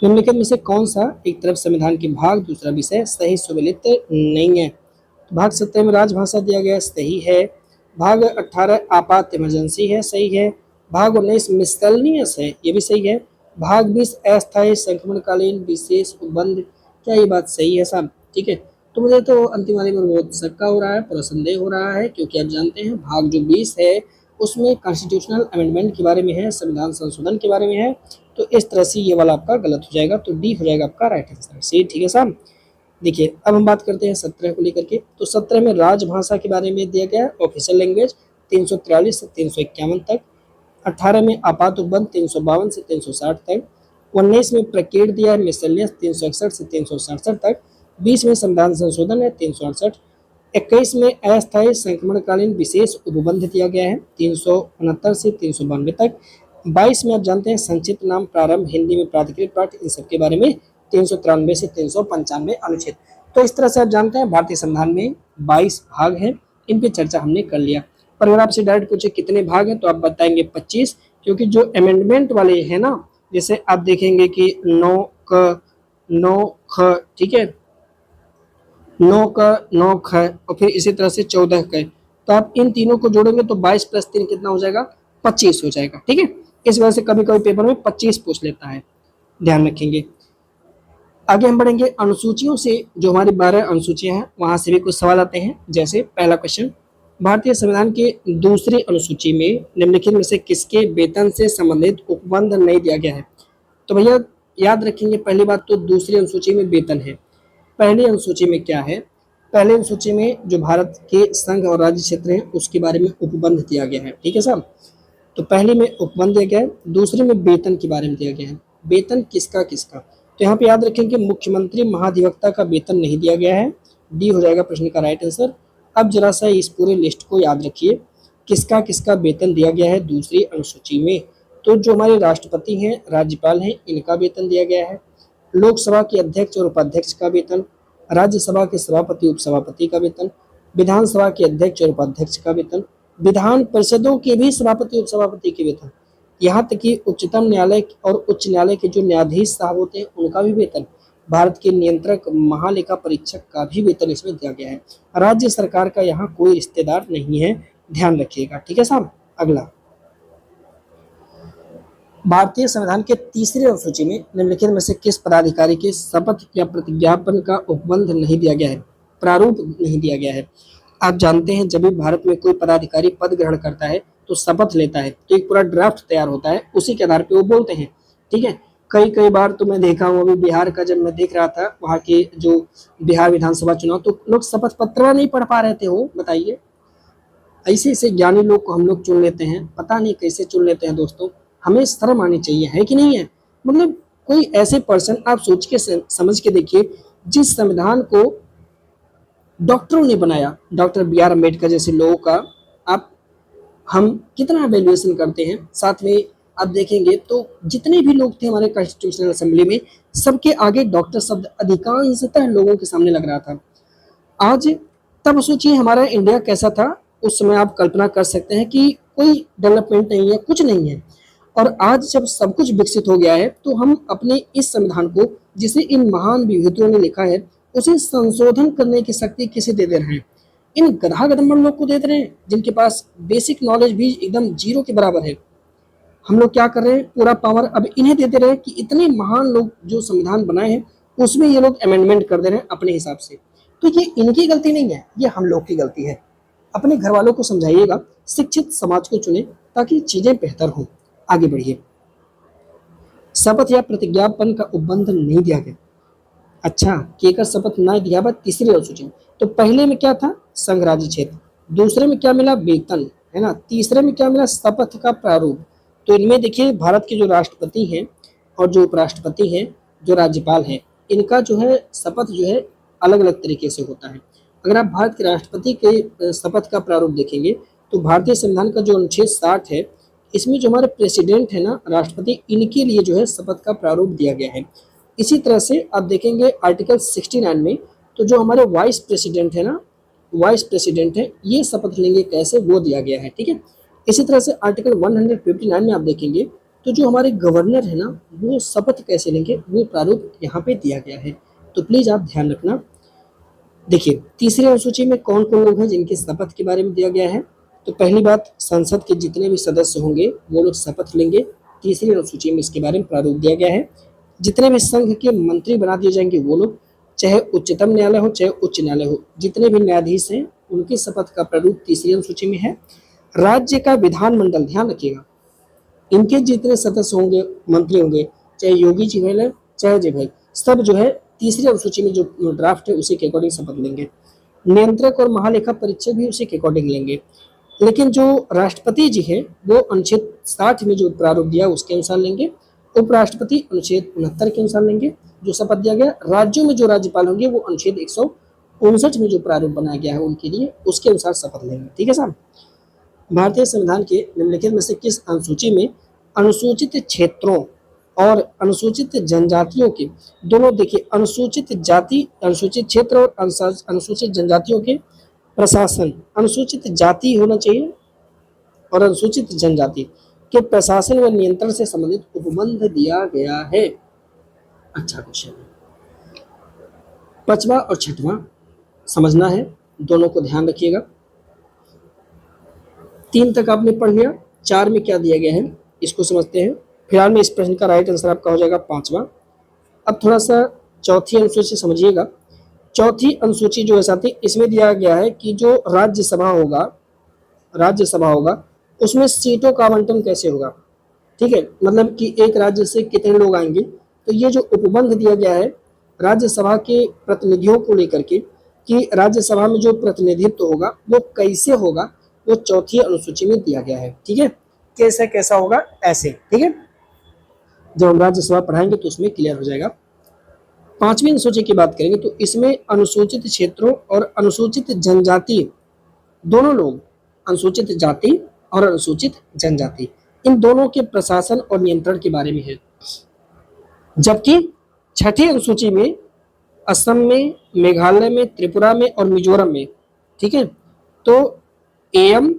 निम्नलिखित में से कौन सा एक तरफ संविधान के भाग दूसरा विषय सही सुमेलित नहीं है। भाग 17 में राजभाषा दिया गया, सही है। भाग 18 आपात इमरजेंसी है, सही है। भाग 19 मिसलेनियस है, ये भी सही है। भाग 20 अस्थायी संक्रमणकालीन विशेष उपबंध, क्या ये बात सही है साहब, ठीक है। तो मुझे तो अंतिम वाले में बहुत शक्का हो रहा है, पूरा संदेह हो रहा है, क्योंकि आप जानते हैं भाग जो 20 है उसमें कॉन्स्टिट्यूशनल अमेंडमेंट के बारे में है, संविधान संशोधन के बारे में है। तो इस तरह से ये वाला आपका गलत हो जाएगा, तो डी हो जाएगा आपका राइट आंसर, सही, ठीक है साहब। देखिए अब हम बात करते हैं 17 को लेकर के। तो 17 में राजभाषा के बारे में दिया गया ऑफिशियल लैंग्वेज 343 से 351 तक। 18 में आपात उपबंध 352 से 360 तक। 19 में प्रकेट दिया है मिसलेनियस 361 से 367 तक। 20 में संविधान संशोधन है 368। 21 में अस्थायी संक्रमणकालीन विशेष उपबंध दिया गया है 369 से 392 तक। 22 में आप जानते हैं संक्षिप्त नाम प्रारंभ हिंदी में प्राधिकृत पाठ, इन सब के बारे में 393 से 395 अनुच्छेद। तो इस तरह से आप जानते हैं भारतीय संविधान में 22 भाग हैं, इन पे चर्चा हमने कर लिया। पर अगर आपसे डायरेक्ट पूछे कितने भाग हैं तो आप बताएंगे 25, क्योंकि जो अमेंडमेंट वाले हैं ना, जैसे आप देखेंगे कि 9 क 9 ख, ठीक है, 9 क 9 ख, और फिर इसी तरह से 14 क। तो आप इन तीनों को जोड़ेंगे तो 22 + 3 कितना हो जाएगा, 25 हो जाएगा, ठीक है। इस वजह से कभी कभी पेपर में 25 पूछ लेता है, ध्यान रखेंगे। आगे हम बढ़ेंगे अनुसूचियों से, जो हमारी 12 अनुसूचियां हैं वहां से भी कुछ सवाल आते हैं। जैसे पहला क्वेश्चन, भारतीय संविधान की दूसरी अनुसूची में निम्नलिखित में से किसके वेतन से संबंधित उपबंध नहीं दिया गया है। तो भैया याद रखेंगे, पहली बात तो दूसरी अनुसूची में वेतन है। पहली अनुसूची में क्या है, पहली अनुसूची में जो भारत के संघ और राज्य क्षेत्र हैं उसके बारे में उपबंध दिया गया है, ठीक है साहब। तो पहले में उपबंध दिया गया है, दूसरे में वेतन के बारे में दिया गया है। वेतन किसका किसका, तो यहाँ पे याद रखें कि मुख्यमंत्री महाधिवक्ता का वेतन नहीं दिया गया है, डी हो जाएगा प्रश्न का राइट आंसर। अब जरा सा इस पूरे लिस्ट को याद रखिए, किसका किसका वेतन दिया गया है दूसरी अनुसूची में। तो जो हमारे राष्ट्रपति हैं, राज्यपाल हैं, इनका वेतन दिया गया है। लोकसभा के अध्यक्ष और उपाध्यक्ष का वेतन, राज्यसभा के सभापति उपसभापति का वेतन, विधानसभा के अध्यक्ष और उपाध्यक्ष का वेतन, विधान परिषदों के भी सभापति उपसभापति के वेतन, यहाँ तक कि उच्चतम न्यायालय और उच्च न्यायालय के जो न्यायाधीश साहब होते हैं उनका भी वेतन, भारत के नियंत्रक महालेखा परीक्षक का भी वेतन इसमें दिया गया है। राज्य सरकार का यहाँ कोई रिश्तेदार नहीं है, ध्यान रखिएगा। ठीक है साहब। अगला, भारतीय संविधान के तीसरी अनुसूची में निम्नलिखित में से किस पदाधिकारी के शपथ या प्रतिज्ञापन का उपबंध नहीं दिया गया है, प्रारूप नहीं दिया गया है। आप जानते हैं जब भी भारत में कोई पदाधिकारी पद ग्रहण करता है तो शपथ लेता है, तो एक पूरा ड्राफ्ट तैयार होता है, उसी के आधार पे वो बोलते हैं। ठीक है। कई कई बार तो मैं देखा हूँ, अभी बिहार का जब मैं देख रहा था, वहाँ के जो बिहार विधानसभा चुनाव, तो लोग शपथ पत्र नहीं पढ़ पा रहे थे। वो बताइए, ऐसे ऐसे ज्ञानी लोग को हम लोग चुन लेते हैं, पता नहीं कैसे चुन लेते हैं दोस्तों। हमें शर्म आनी चाहिए, है कि नहीं है। मतलब कोई ऐसे पर्सन आप सोच के समझ के देखिए, जिस संविधान को डॉक्टरों ने बनाया, डॉक्टर बी आर अम्बेडकर जैसे लोगों का आप हम कितना वैल्यूएशन करते हैं। साथ में आप देखेंगे तो जितने भी लोग थे हमारे कॉन्स्टिट्यूशनल असेंबली में, सबके आगे डॉक्टर शब्द अधिकांशतः लोगों के सामने लग रहा था। आज तब सोचिए हमारा इंडिया कैसा था, उस समय आप कल्पना कर सकते हैं कि कोई डेवलपमेंट नहीं है, कुछ नहीं है। और आज जब सब कुछ विकसित हो गया है, तो हम अपने इस संविधान को, जिसे इन महान विभूतियों ने लिखा है, उसे संशोधन करने की शक्ति किसे दे दे रहे हैं? इन गधा गधम्बड़ लोग को दे दे रहे हैं, जिनके पास बेसिक नॉलेज भी एकदम जीरो के बराबर है। हम लोग क्या कर रहे हैं, पूरा पावर अब इन्हें दे दे रहे हैं कि इतने महान लोग जो संविधान बनाए हैं उसमें ये लोग अमेंडमेंट कर दे रहे हैं अपने हिसाब से। तो ये इनकी गलती नहीं है, ये हम लोग की गलती है। अपने घर वालों को समझाइएगा, शिक्षित समाज को चुने ताकि चीजें बेहतर हों। आगे बढ़िए। शपथ या प्रतिज्ञापन का उपबंध नहीं दिया गया। अच्छा, केकर शपथ ना दिया हुआ तीसरी अनुसूची में। तो पहले में क्या था, संघ राज्य क्षेत्र, दूसरे में क्या मिला, वेतन, है ना, तीसरे में क्या मिला, शपथ का प्रारूप। तो इनमें देखिए भारत के जो राष्ट्रपति हैं और जो उपराष्ट्रपति हैं, जो राज्यपाल हैं, इनका जो है शपथ जो है अलग अलग तरीके से होता है। अगर आप भारत के राष्ट्रपति के शपथ का प्रारूप देखेंगे तो भारतीय संविधान का जो अनुच्छेद 60 है, इसमें जो हमारे प्रेसिडेंट है ना, राष्ट्रपति, इनके लिए जो है शपथ का प्रारूप दिया गया है। इसी तरह से आप देखेंगे आर्टिकल 69 में, तो जो हमारे वाइस प्रेसिडेंट है ना, वाइस प्रेसिडेंट है, ये शपथ लेंगे कैसे, वो दिया गया है। ठीक है। इसी तरह से आर्टिकल 159 में आप देखेंगे तो जो हमारे गवर्नर है ना, वो शपथ कैसे लेंगे, वो प्रारूप यहाँ पे दिया गया है। तो प्लीज आप ध्यान रखना। देखिए तीसरी अनुसूची में कौन कौन लोग हैं जिनके शपथ के बारे में दिया गया है। तो पहली बात, संसद के जितने भी सदस्य होंगे वो लोग शपथ लेंगे। तीसरी अनुसूची में इसके बारे में प्रारूप दिया गया है। जितने भी संघ के मंत्री बना दिए जाएंगे वो लोग, चाहे उच्चतम न्यायालय हो चाहे उच्च न्यायालय हो, जितने भी न्यायाधीश हैं उनकी शपथ का प्रारूप तीसरी अनुसूची में है। राज्य का विधानमंडल, ध्यान रखिएगा, इनके जितने सदस्य होंगे, मंत्री होंगे, चाहे योगी जी भाई चाहे जय भाई, सब जो है तीसरी अनुसूची में जो ड्राफ्ट है उसी के अकॉर्डिंग शपथ लेंगे। नियंत्रक और महालेखा परीक्षक भी उसी के अकॉर्डिंग लेंगे। लेकिन जो राष्ट्रपति जी हैं वो अनुच्छेद 60 में जो प्रारूप दिया उसके अनुसार लेंगे। उपराष्ट्रपति अनुच्छेद 69 के अनुसार लेंगे जो शपथ दिया गया। राज्यों में जो राज्यपाल होंगे वो अनुच्छेद 159 में जो प्रारूप बनाया गया है उनके लिए, उसके अनुसार शपथ लेंगे। ठीक है साहब। भारतीय संविधान के निम्नलिखित में से किस अनुसूची में अनुसूचित क्षेत्रों और अनुसूचित जनजातियों के दोनों, देखिए अनुसूचित जाति, अनुसूचित क्षेत्र और अनुसूचित जनजातियों के प्रशासन, अनुसूचित जाति होना चाहिए, और अनुसूचित जनजाति के प्रशासन व नियंत्रण से संबंधित उपबंध दिया गया है। अच्छा क्वेश्चन। पांचवा और छठवां समझना है, दोनों को ध्यान रखिएगा। 3 तक आपने पढ़ लिया, 4 में क्या दिया गया है इसको समझते हैं। फिलहाल में इस प्रश्न का राइट आंसर आपका हो जाएगा 5वां। अब थोड़ा सा चौथी अनुसूची समझिएगा। चौथी अनुसूची जो है साथी, इसमें दिया गया है कि जो राज्यसभा होगा उसमें सीटों का आवंटन कैसे होगा। ठीक है, मतलब कि एक राज्य से कितने लोग आएंगे। तो ये जो उपबंध दिया गया है राज्यसभा के प्रतिनिधियों को लेकर के, कि राज्यसभा में जो प्रतिनिधित्व होगा वो कैसे होगा, वो चौथी अनुसूची में दिया गया है। ठीक है, कैसे कैसा होगा ऐसे। ठीक है, जब हम राज्यसभा पढ़ाएंगे तो उसमें क्लियर हो जाएगा। 5वीं अनुसूची की बात करेंगे तो इसमें अनुसूचित क्षेत्रों और अनुसूचित जनजाति दोनों लोग, अनुसूचित जाति और अनुसूचित जनजाति, इन दोनों के प्रशासन और नियंत्रण के बारे में है। जबकि छठी अनुसूची में असम में, मेघालय में, त्रिपुरा में और मिजोरम में, ठीक है, तो एएम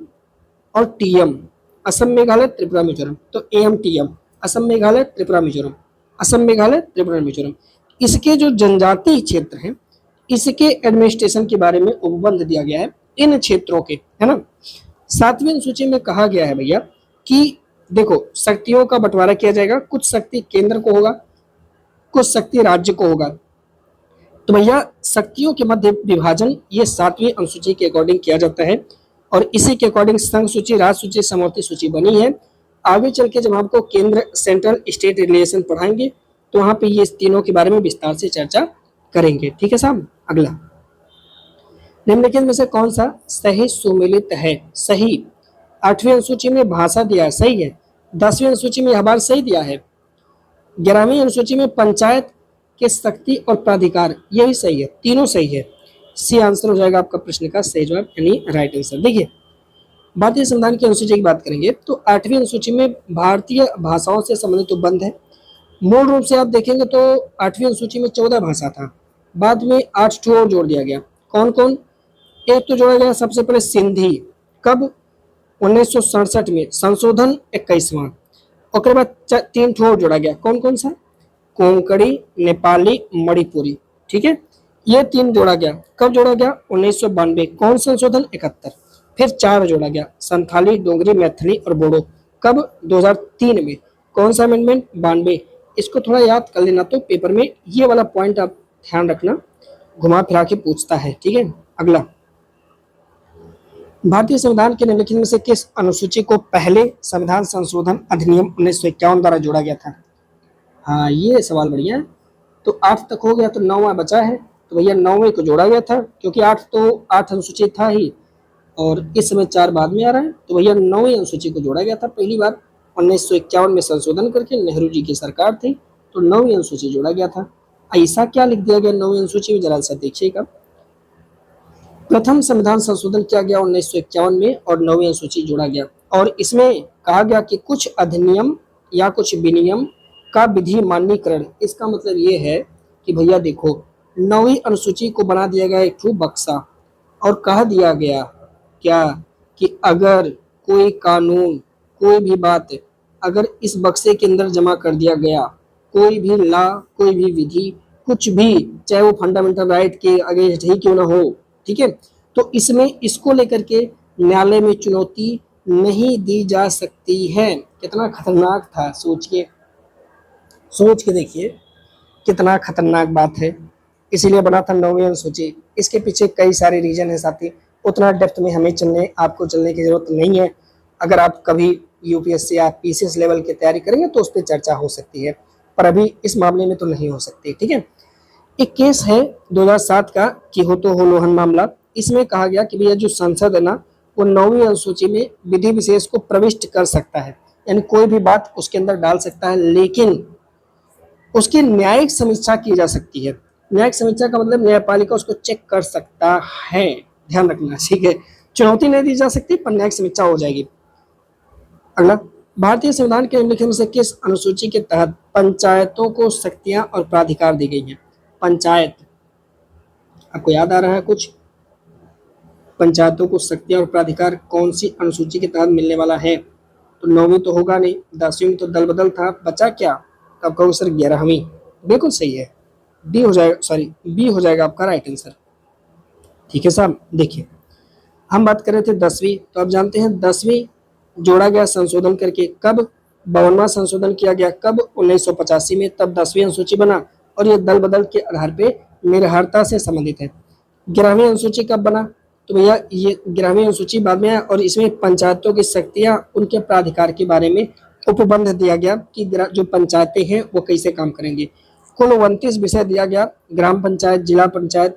और टीएम, असम मेघालय त्रिपुरा मिजोरम, तो एएम टीएम, असम मेघालय त्रिपुरा मिजोरम, असम मेघालय त्रिपुरा मिजोरम, इसके जो जनजातीय क्षेत्र हैं इसके एडमिनिस्ट्रेशन के बारे में उपबंध दिया गया है इन क्षेत्रों के, है ना। 7वीं अनुसूची में कहा गया है भैया कि देखो शक्तियों का बंटवारा किया जाएगा, कुछ शक्ति केंद्र को होगा, कुछ शक्ति राज्य को होगा। तो भैया शक्तियों के मध्य विभाजन ये 7वीं अनुसूची के अकॉर्डिंग किया जाता है और इसी के अकॉर्डिंग संघ सूची, राज्य सूची, समवर्ती सूची बनी है। आगे चल के जब आपको केंद्र सेंट्रल स्टेट रिलेशन पढ़ाएंगे तो वहां पे ये तीनों के बारे में विस्तार से चर्चा करेंगे, ठीक है साहब। अगला, निम्नलिखित में से कौन सा सही सुमेलित है? सही 8वीं अनुसूची में भाषा दिया है, सही है। 10वीं अनुसूची में यह बार सही दिया है। 11वीं अनुसूची में पंचायत के शक्ति और प्राधिकार, यह भी सही है, तीनों सही है। सी आंसर हो जाएगा आपका प्रश्न का सही जवाब यानी राइट आंसर। देखिए भारतीय संविधान की अनुसूची की बात करेंगे तो 8वीं अनुसूची में भारतीय भाषाओं से संबंधित उपबंध है। मूल रूप से आप देखेंगे तो 8वीं अनुसूची में 14 भाषा था, बाद में 8 ठो और जोड़ दिया गया। कौन कौन? एक तो जोड़ा गया सबसे पहले सिंधी, कब? 1967 में, संशोधन 21वां। उसके बाद 3 ठो और जोड़ा गया, कौन कौन सा? कोंकणी, नेपाली, मणिपुरी, ठीक है। ये 3 जोड़ा गया, कब जोड़ा गया? 1992। कौन संशोधन? 71। फिर 4 जोड़ा गया, संथाली, डोगरी, मैथिली और बोडो, कब? 2003 में। कौन सा अमेंडमेंट? 92। इसको थोड़ा याद कर लेना, तो पेपर में ये वाला पॉइंट आप ध्यान रखना, घुमा फिरा के पूछता है, ठीक है। अगला, भारतीय संविधान के निम्नलिखित में से किस अनुसूची को पहले संविधान संशोधन अधिनियम 1951 द्वारा जोड़ा गया था? हाँ ये सवाल बढ़िया है। तो 8 तक हो गया तो 9वां बचा है, तो भैया 9वें को जोड़ा गया था क्योंकि 8 अनुसूची था ही और इस समय 4 बाद में आ रहा है, तो भैया 9वीं अनुसूची को जोड़ा गया था पहली बार 1951 में संशोधन करके, नेहरू जी की सरकार थी तो 9वीं अनुसूची जोड़ा गया था। ऐसा क्या लिख दिया गया 9वीं अनुसूची में, जरा सा देखिएगा। प्रथम संविधान संशोधन किया गया 1951 में और 9वीं अनुसूची जोड़ा गया और इसमें कहा गया कि कुछ अधिनियम या कुछ विनियम का विधि मान्यीकरण। इसका मतलब ये है कि भैया देखो 9वीं अनुसूची को बना दिया गया एक ठो बक्सा और कह दिया गया क्या कि अगर कोई कानून, कोई भी बात अगर इस बक्से के अंदर जमा कर दिया गया, कोई भी लॉ, कोई भी विधि, कुछ भी, चाहे वो फंडामेंटल राइट के अगेंस्ट ही क्यों ना हो, ठीक है, तो इसमें इसको लेकर के न्यायालय में चुनौती नहीं दी जा सकती है। कितना खतरनाक था, सोच के देखिए कितना खतरनाक बात है। इसीलिए बना था 9वीं अनुसूची। इसके पीछे कई सारे रीजन है साथी, उतना डेप्थ में हमें आपको चलने की जरूरत नहीं है। अगर आप कभी यूपीएससी या पीसीएस लेवल की तैयारी करेंगे तो उस पर चर्चा हो सकती है, पर अभी इस मामले में तो नहीं हो सकती, ठीक है। एक केस है 2007 का किहोतो होलोहन मामला। इसमें कहा गया कि भैया जो संसद है ना वो 9वीं अनुसूची में विधि विशेष को प्रविष्ट कर सकता है, यानी कोई भी बात उसके अंदर डाल सकता है, लेकिन उसकी न्यायिक समीक्षा की जा सकती है। न्यायिक समीक्षा का मतलब न्यायपालिका उसको चेक कर सकता है, ध्यान रखना, ठीक है। चुनौती नहीं दी जा सकती पर न्यायिक समीक्षा हो जाएगी। अगला, भारतीय संविधान के निम्नलिखित में से किस अनुसूची के तहत पंचायतों को शक्तियां और प्राधिकार दी गई हैं? पंचायत, आपको याद आ रहा है कुछ? पंचायतों को शक्तियां और प्राधिकार कौन सी अनुसूची के तहत मिलने वाला है? तो 9वीं तो होगा नहीं, 10वीं में तो दल बदल था, बचा क्या? आप कहोगे सर 11वीं। बिल्कुल सही है, डी हो जाएगा, सॉरी बी हो जाएगा आपका राइट आंसर, ठीक है साहब। देखिए हम बात कर रहे थे 10वीं, तो आप जानते हैं 10वीं जोड़ा गया संशोधन करके, कब? 52वां संशोधन किया गया, कब? 1985 में, तब 10वीं अनुसूची बना और ये दल बदल के आधार पे निर्भरता से संबंधित है। 11वीं अनुसूची कब बना? तो भैया ये 11वीं अनुसूची बाद में है और इसमें पंचायतों की शक्तियां, उनके प्राधिकार के बारे में उपबंध दिया गया कि जो पंचायतें हैं वो कैसे काम करेंगे। कुल 29 विषय दिया गया, ग्राम पंचायत, जिला पंचायत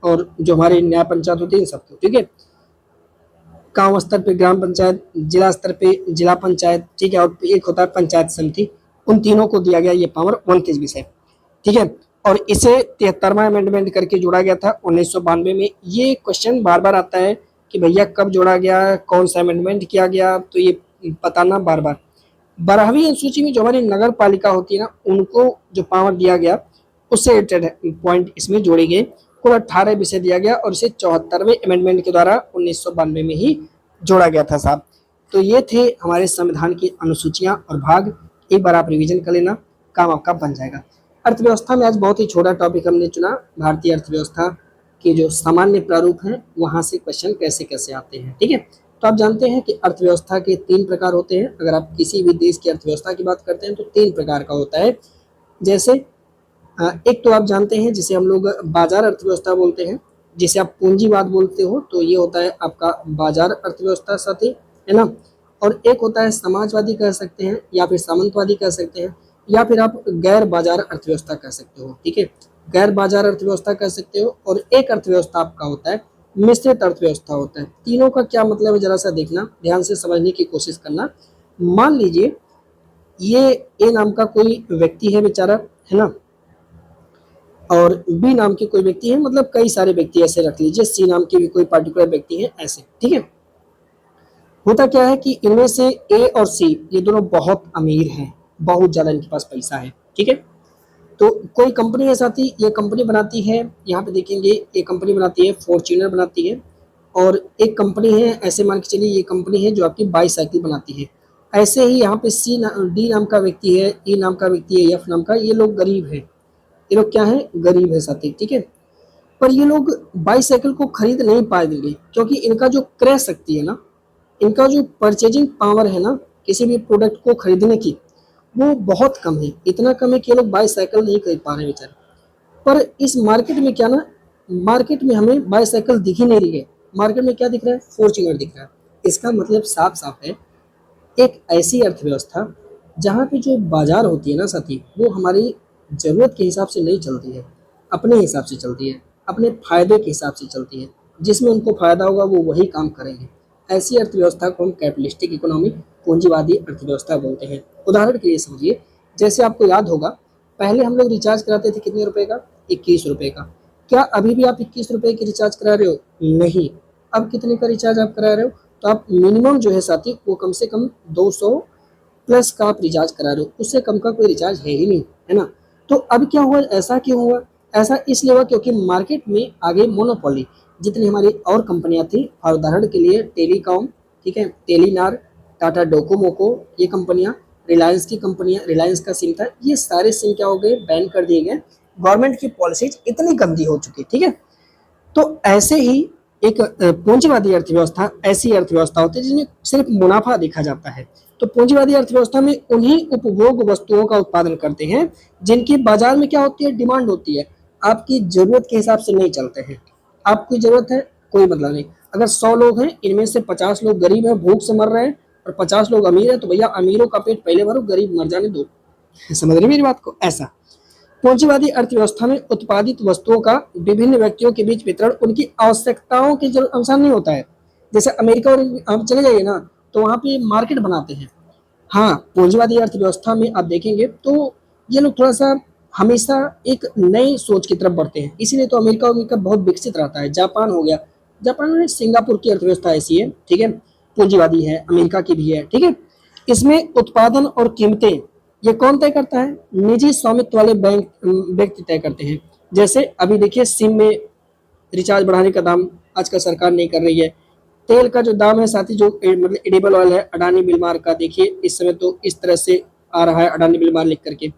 और जो हमारे न्याय पंचायत होती है इन सबको, ठीक है। गांव स्तर पे ग्राम पंचायत, जिला स्तर पे जिला पंचायत, ठीक है, और एक होता है पंचायत समिति। उन तीनों को दिया गया ये पावर 29 विषय, ठीक है। और इसे 73वां अमेंडमेंट करके जोड़ा गया था 1992 में। ये क्वेश्चन बार बार आता है कि भैया कब जोड़ा गया, कौन सा अमेंडमेंट किया गया, तो ये बताना बार बार। 12वीं अनुसूची में जो हमारी नगर पालिका होती है ना, उनको जो पावर दिया गया उससे रिलेटेड पॉइंट इसमें जोड़े गए। कुल 18 विषय दिया गया और इसे 74वें अमेंडमेंट के द्वारा 1992 में ही जोड़ा गया था साहब। तो ये थे हमारे संविधान की अनुसूचियां और भाग, एक बार आप रिवीजन कर लेना, काम आपका बन जाएगा। अर्थव्यवस्था में आज बहुत ही छोटा टॉपिक हमने चुना, भारतीय अर्थव्यवस्था के जो सामान्य प्रारूप हैं वहां से क्वेश्चन कैसे कैसे आते हैं। ठीक है, तो आप जानते हैं कि अर्थव्यवस्था के 3 प्रकार होते हैं। अगर आप किसी भी देश की अर्थव्यवस्था की बात करते हैं तो 3 प्रकार का होता है। जैसे एक तो आप जानते हैं जिसे हम लोग बाजार अर्थव्यवस्था बोलते हैं, जिसे आप पूंजीवाद बोलते हो, तो ये होता है आपका बाजार अर्थव्यवस्था साथी, है ना। और एक होता है समाजवादी कह सकते हैं, या फिर सामंतवादी कह सकते हैं, या फिर आप गैर बाजार अर्थव्यवस्था कह सकते हो। ठीक है, गैर बाजार अर्थव्यवस्था कह सकते हो। और एक अर्थव्यवस्था आपका होता है मिश्रित अर्थव्यवस्था होता है। तीनों का क्या मतलब है जरा सा देखना, ध्यान से समझने की कोशिश करना। मान लीजिए ये ए नाम का कोई व्यक्ति है बेचारा, है ना, और बी नाम की कोई व्यक्ति है, मतलब कई सारे व्यक्ति ऐसे रख लीजिए, सी नाम की भी कोई पर्टिकुलर व्यक्ति है, ऐसे। ठीक है, होता क्या है कि इनमें से ए और सी ये दोनों बहुत अमीर हैं, बहुत ज्यादा इनके पास पैसा है। ठीक है, तो कोई कंपनी है साथी, ये कंपनी बनाती है, यहाँ पे देखेंगे ये कंपनी बनाती है फॉर्च्यूनर बनाती है, और एक कंपनी है ऐसे मान के चलिए ये कंपनी है जो आपकी बाईसाइकिल बनाती है। ऐसे ही यहाँ पे डी नाम का व्यक्ति है, ई नाम का व्यक्ति है, एफ नाम का, ये लोग गरीब है। ये लोग क्या है, गरीब है साथी। ठीक है, पर ये लोग बाईसाइकिल को खरीद नहीं पाएंगे क्योंकि इनका जो क्रय शक्ति है ना, इनका जो परचेजिंग पावर है ना किसी भी प्रोडक्ट को खरीदने की, वो बहुत कम है। इतना कम है कि ये लोग बाईसाइकिल नहीं खरीद पा रहे बेचारे। पर इस मार्केट में क्या ना, मार्केट में हमें बाईसाइकिल दिख ही नहीं रही है। मार्केट में क्या दिख रहा है, फॉर्च्यूनर दिख रहा है। इसका मतलब साफ साफ है, एक ऐसी अर्थव्यवस्था जहाँ पे जो बाजार होती है ना साथी, वो हमारी ज़रूरत के हिसाब से नहीं चलती है, अपने हिसाब से चलती है, अपने फायदे के हिसाब से चलती है। जिसमें उनको फायदा होगा वो वही काम करेंगे। ऐसी अर्थव्यवस्था को हम कैपिटलिस्टिक इकोनॉमी, पूंजीवादी अर्थव्यवस्था बोलते हैं। उदाहरण के लिए समझिए, जैसे आपको याद होगा पहले हम लोग रिचार्ज कराते थे कितने रुपए का, 21 रुपए का। क्या अभी भी आप 21 रुपए की रिचार्ज करा रहे हो? नहीं। अब कितने का रिचार्ज आप करा रहे हो? तो आप मिनिमम जो है साथी वो कम से कम 200 प्लस का आप रिचार्ज करा रहे हो, उससे कम का कोई रिचार्ज है ही नहीं, है ना। तो अब क्या हुआ, ऐसा क्यों हुआ? ऐसा इसलिए हुआ क्योंकि मार्केट में आ गई मोनोपोली। जितनी हमारी और कंपनियां थी, और उदाहरण के लिए टेलीकॉम, ठीक है, टेलीनार, टाटा डोकोमोको, ये कंपनियां, रिलायंस की कंपनियां, रिलायंस का सिम था, ये सारे सिम क्या हो गए, बैन कर दिए गए। गवर्नमेंट की पॉलिसीज इतनी गंदी हो चुकी, ठीक है। तो ऐसे ही एक पूंजीवादी अर्थव्यवस्था ऐसी अर्थव्यवस्था होती है जिसमें सिर्फ मुनाफा देखा जाता है। तो पूंजीवादी अर्थव्यवस्था में उन्हीं उपभोग वस्तुओं का उत्पादन करते हैं जिनकी बाजार में क्या होती है, डिमांड होती है। आपकी जरूरत के हिसाब से नहीं चलते हैं। आपकी जरूरत है, कोई मतलब नहीं। अगर 100 लोग हैं, इनमें से 50 लोग गरीब हैं, भूख से मर रहे हैं, और 50 लोग अमीर हैं, तो भैया अमीरों का पेट पहले भरो, गरीब मर जाने दो। समझ रहे मेरी बात को? ऐसा पूंजीवादी अर्थव्यवस्था में उत्पादित वस्तुओं का विभिन्न व्यक्तियों के बीच वितरण उनकी आवश्यकताओं के अनुसार नहीं होता है। जैसे अमेरिका और आप चले जाइए ना, तो वहाँ पे मार्केट बनाते हैं। हाँ, पूंजीवादी अर्थव्यवस्था में आप देखेंगे तो ये लोग थोड़ा सा हमेशा एक नई सोच की तरफ बढ़ते हैं, इसीलिए तो अमेरिका बहुत विकसित रहता है। जापान हो गया, जापान में सिंगापुर की अर्थव्यवस्था ऐसी है, ठीक है, पूंजीवादी है, अमेरिका की भी है, ठीक है। इसमें उत्पादन और कीमतें ये कौन तय करता है? निजी स्वामित्व वाले बैंक व्यक्ति तय करते हैं। जैसे अभी देखिए सिम में रिचार्ज बढ़ाने का दाम आजकल सरकार नहीं कर रही है। तेल का जो दाम है साथी, जो मतलब एडिबल ऑयल है अडानी बिलमार का, देखिए इस समय तो इस तरह से आ रहा है अडानी बिलमार लिख करके,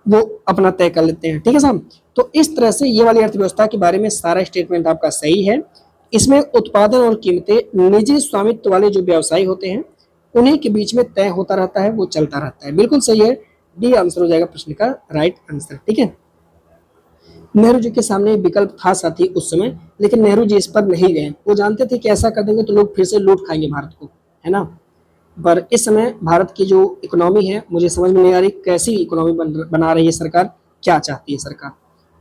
वो अपना तय कर लेते हैं, ठीक है साहब। तो इस तरह से ये वाली अर्थव्यवस्था के बारे में सारा स्टेटमेंट आपका सही है। इसमें उत्पादन और कीमतें निजी स्वामित्व वाले जो व्यवसायी होते हैं उन्हीं के बीच में तय होता रहता है, वो चलता रहता है। बिल्कुल सही है, डी आंसर हो जाएगा प्रश्न का राइट आंसर, ठीक है। नेहरू जी के सामने विकल्प था साथी उस समय, लेकिन नेहरू जी इस पर नहीं गए। वो जानते थे कि ऐसा कर देंगे तो लोग फिर से लूट खाएंगे भारत को, है ना। पर इस समय भारत की जो इकोनॉमी है, मुझे समझ में नहीं आ रही कैसी इकोनॉमी बना रही है सरकार, क्या चाहती है सरकार।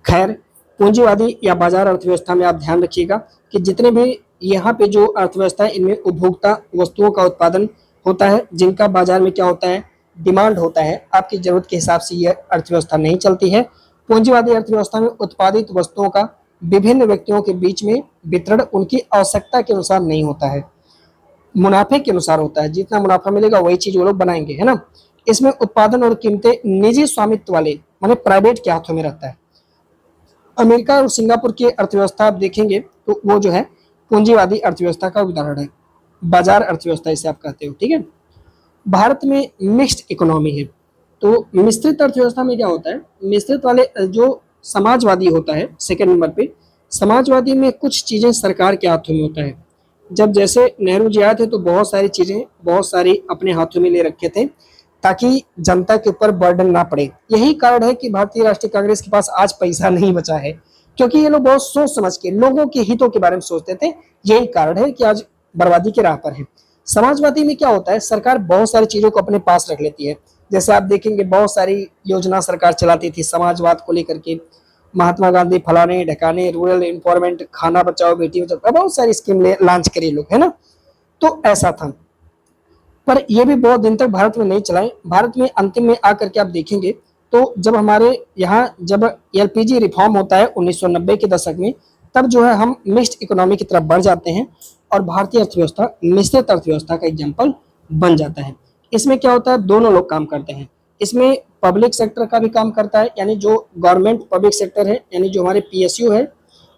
खैर, पूंजीवादी या बाजार अर्थव्यवस्था में आप ध्यान रखिएगा कि जितने भी यहाँ पे जो अर्थव्यवस्था है, इनमें उपभोक्ता वस्तुओं का उत्पादन होता है, जिनका बाजार में क्या होता है, डिमांड होता है। आपकी जरूरत के हिसाब से यह अर्थव्यवस्था नहीं चलती है। पूंजीवादी अर्थव्यवस्था में उत्पादित वस्तुओं का विभिन्न व्यक्तियों के बीच में वितरण उनकी आवश्यकता के अनुसार नहीं होता है, मुनाफे के अनुसार होता है। जितना मुनाफा मिलेगा वही चीज वो लोग बनाएंगे, है ना। इसमें उत्पादन और कीमतें निजी स्वामित्व वाले माने प्राइवेट के हाथों में रहता है। अमेरिका और सिंगापुर की अर्थव्यवस्था आप देखेंगे तो वो जो है पूंजीवादी अर्थव्यवस्था का उदाहरण है, बाजार अर्थव्यवस्था इसे आप कहते हो, ठीक है। भारत में मिक्स्ड इकोनॉमी है, तो मिश्रित अर्थव्यवस्था में क्या होता है, मिश्रित वाले जो समाजवादी होता है सेकंड नंबर पे, समाजवादी में कुछ चीज़ें सरकार के हाथों में होता है। जब जैसे नेहरू जी आए थे तो बहुत सारी चीज़ें बहुत सारी अपने हाथों में ले रखे थे ताकि जनता के ऊपर बर्डन ना पड़े। यही कारण है कि भारतीय राष्ट्रीय कांग्रेस के पास आज पैसा नहीं बचा है, क्योंकि ये लोग बहुत सोच समझ के लोगों के हितों के बारे में सोचते थे। यही कारण है कि आज बर्बादी की राह पर है। समाजवादी में क्या होता है, सरकार बहुत सारी चीज़ों को अपने पास रख लेती है। जैसे आप देखेंगे बहुत सारी योजना सरकार चलाती थी समाजवाद को लेकर के, महात्मा गांधी फलाने ढकाने, रूरल एम्पावरमेंट, खाना बचाओ बेटी बचाओ, बहुत सारी स्कीम लॉन्च करी लोग, है ना। तो ऐसा था, पर ये भी बहुत दिन तक भारत में नहीं चलाए। भारत में अंतिम में आकर के आप देखेंगे तो जब हमारे यहाँ जब एलपीजी रिफॉर्म होता है 1990 के दशक में, तब जो है हम मिक्स्ड इकोनॉमी की तरफ बढ़ जाते हैं और भारतीय अर्थव्यवस्था मिश्रित अर्थव्यवस्था का एग्जाम्पल बन जाता है। इसमें क्या होता है, दोनों लोग काम करते हैं। इसमें पब्लिक सेक्टर का भी काम करता है, यानी जो गवर्नमेंट पब्लिक सेक्टर है, यानी जो हमारे पीएसयू है,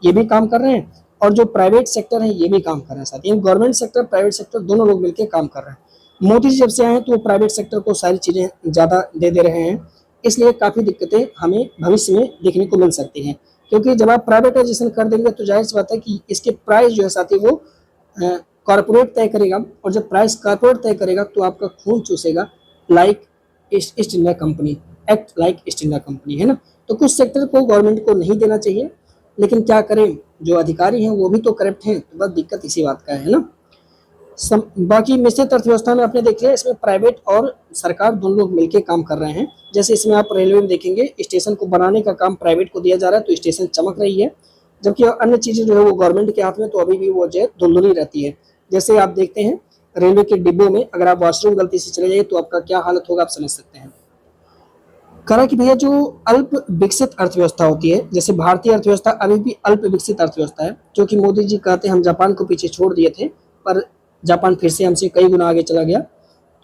ये भी काम कर रहे हैं, और जो प्राइवेट सेक्टर है ये भी काम कर रहे हैं साथ। यानी गवर्नमेंट सेक्टर प्राइवेट सेक्टर दोनों लोग मिलकर काम कर रहे हैं। मोदी जी जब से आए हैं तो वो प्राइवेट सेक्टर को सारी चीज़ें ज़्यादा दे रहे हैं, इसलिए काफ़ी दिक्कतें हमें भविष्य में देखने को मिल सकती हैं। क्योंकि जब आप प्राइवेटाइजेशन कर देंगे तो जाहिर सी बात है कि इसके प्राइस जो है साथी वो कॉरपोरेट तय करेगा, और जब प्राइस कॉरपोरेट तय करेगा तो आपका खून चूसेगा, like East India Company, act like East India Company, है ना। तो कुछ सेक्टर को गवर्नमेंट को नहीं देना चाहिए, लेकिन क्या करें, जो अधिकारी हैं वो भी तो करप्ट हैं, तो बस दिक्कत इसी बात का है ना। बाकी मिश्रित अर्थव्यवस्था में आपने देख लिया, इसमें प्राइवेट और सरकार दोनों लोग मिलकर काम कर रहे हैं। जैसे इसमें आप रेलवे में देखेंगे स्टेशन को बनाने का काम प्राइवेट को दिया जा रहा है तो स्टेशन चमक रही है, जबकि अन्य चीज़ें जो है वो गवर्नमेंट के हाथ में तो अभी भी वो जो है धुंधली रहती है। जैसे आप देखते हैं रेलवे के डिब्बों में अगर आप वॉशरूम गलती से चले जाइए तो आपका क्या हालत होगा, आप समझ सकते हैं। करा कि भैया जो अल्प विकसित अर्थव्यवस्था होती है, जैसे भारतीय अर्थव्यवस्था अभी भी अल्प विकसित अर्थव्यवस्था है, जो कि मोदी जी कहते हैं हम जापान को पीछे छोड़ दिए थे, पर जापान फिर से हमसे कई गुना आगे चला गया,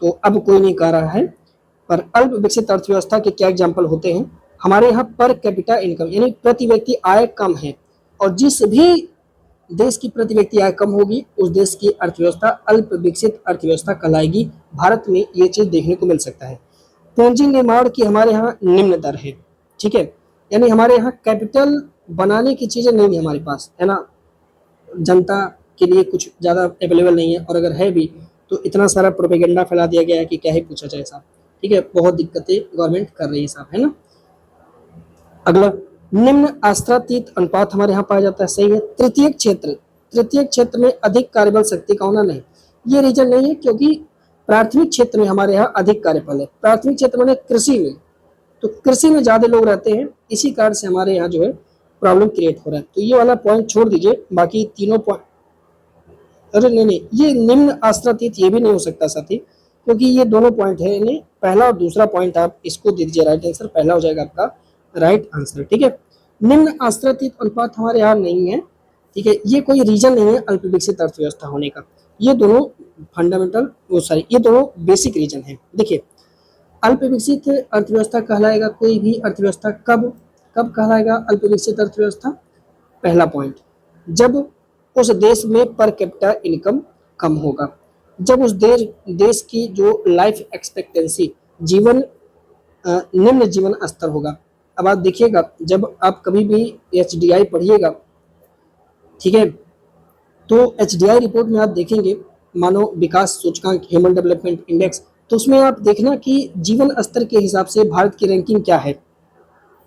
तो अब कोई नहीं कह रहा है। पर अल्प विकसित अर्थव्यवस्था के क्या एग्जाम्पल होते हैं, हमारे यहाँ पर कैपिटा इनकम यानी प्रति व्यक्ति आय कम है, और जिस भी देश की प्रति व्यक्ति आय कम होगी उस देश की अर्थव्यवस्था अल्प विकसित अर्थव्यवस्था कहलाएगी। भारत में ये चीज़ देखने को मिल सकता है। पूंजी निर्माण की हमारे यहाँ निम्न दर है, ठीक है, यानी हमारे यहाँ कैपिटल बनाने की चीज़ें नहीं है हमारे पास, है ना। जनता के लिए कुछ ज़्यादा अवेलेबल नहीं है, और अगर है भी तो इतना सारा प्रोपेगेंडा फैला दिया गया है कि क्या ही पूछा जाए साहब, ठीक है। बहुत दिक्कतें गवर्नमेंट कर रही है साहब, है ना। अगला, निम्न आस्त्रातीत अनुपात हमारे यहाँ पाया जाता है, सही है। तृतीय क्षेत्र में अधिक कार्यबल शक्ति का होना, नहीं, ये रीजन नहीं है, क्योंकि प्राथमिक क्षेत्र में हमारे यहाँ अधिक कार्यबल है। प्राथमिक क्षेत्र में कृषि में, तो कृषि में ज़्यादा लोग रहते हैं, इसी कारण से हमारे यहाँ जो है प्रॉब्लम क्रिएट हो रहा है। तो ये वाला पॉइंट छोड़ दीजिए, बाकी तीनों पॉइंट, अरे नहीं, ये निम्न आस्त्रातीत ये भी नहीं हो सकता साथी, क्योंकि ये दोनों पॉइंट है, यानी पहला और दूसरा पॉइंट आप इसको दे दीजिए राइट आंसर, पहला हो जाएगा आपका राइट आंसर, ठीक है। निम्न आस्त्रातीत अनुपात हमारे यहाँ नहीं है, ठीक है, ये कोई रीजन नहीं है अल्प विकसित अर्थव्यवस्था होने का। ये दोनों फंडामेंटल ये दोनों बेसिक रीजन है। देखिए, अल्प विकसित अर्थव्यवस्था कहलाएगा कोई भी अर्थव्यवस्था कब कब कहलाएगा अल्प विकसित अर्थव्यवस्था, पहला पॉइंट, जब उस देश में पर कैपिटा इनकम कम होगा, जब उस देश की जो लाइफ एक्सपेक्टेंसी जीवन निम्न जीवन स्तर होगा। अब आप देखिएगा, जब आप कभी भी एचडीआई पढ़िएगा, ठीक है, तो एचडीआई रिपोर्ट में आप देखेंगे मानव विकास सूचकांक, ह्यूमन डेवलपमेंट इंडेक्स, तो उसमें आप देखना कि जीवन स्तर के हिसाब से भारत की रैंकिंग क्या है,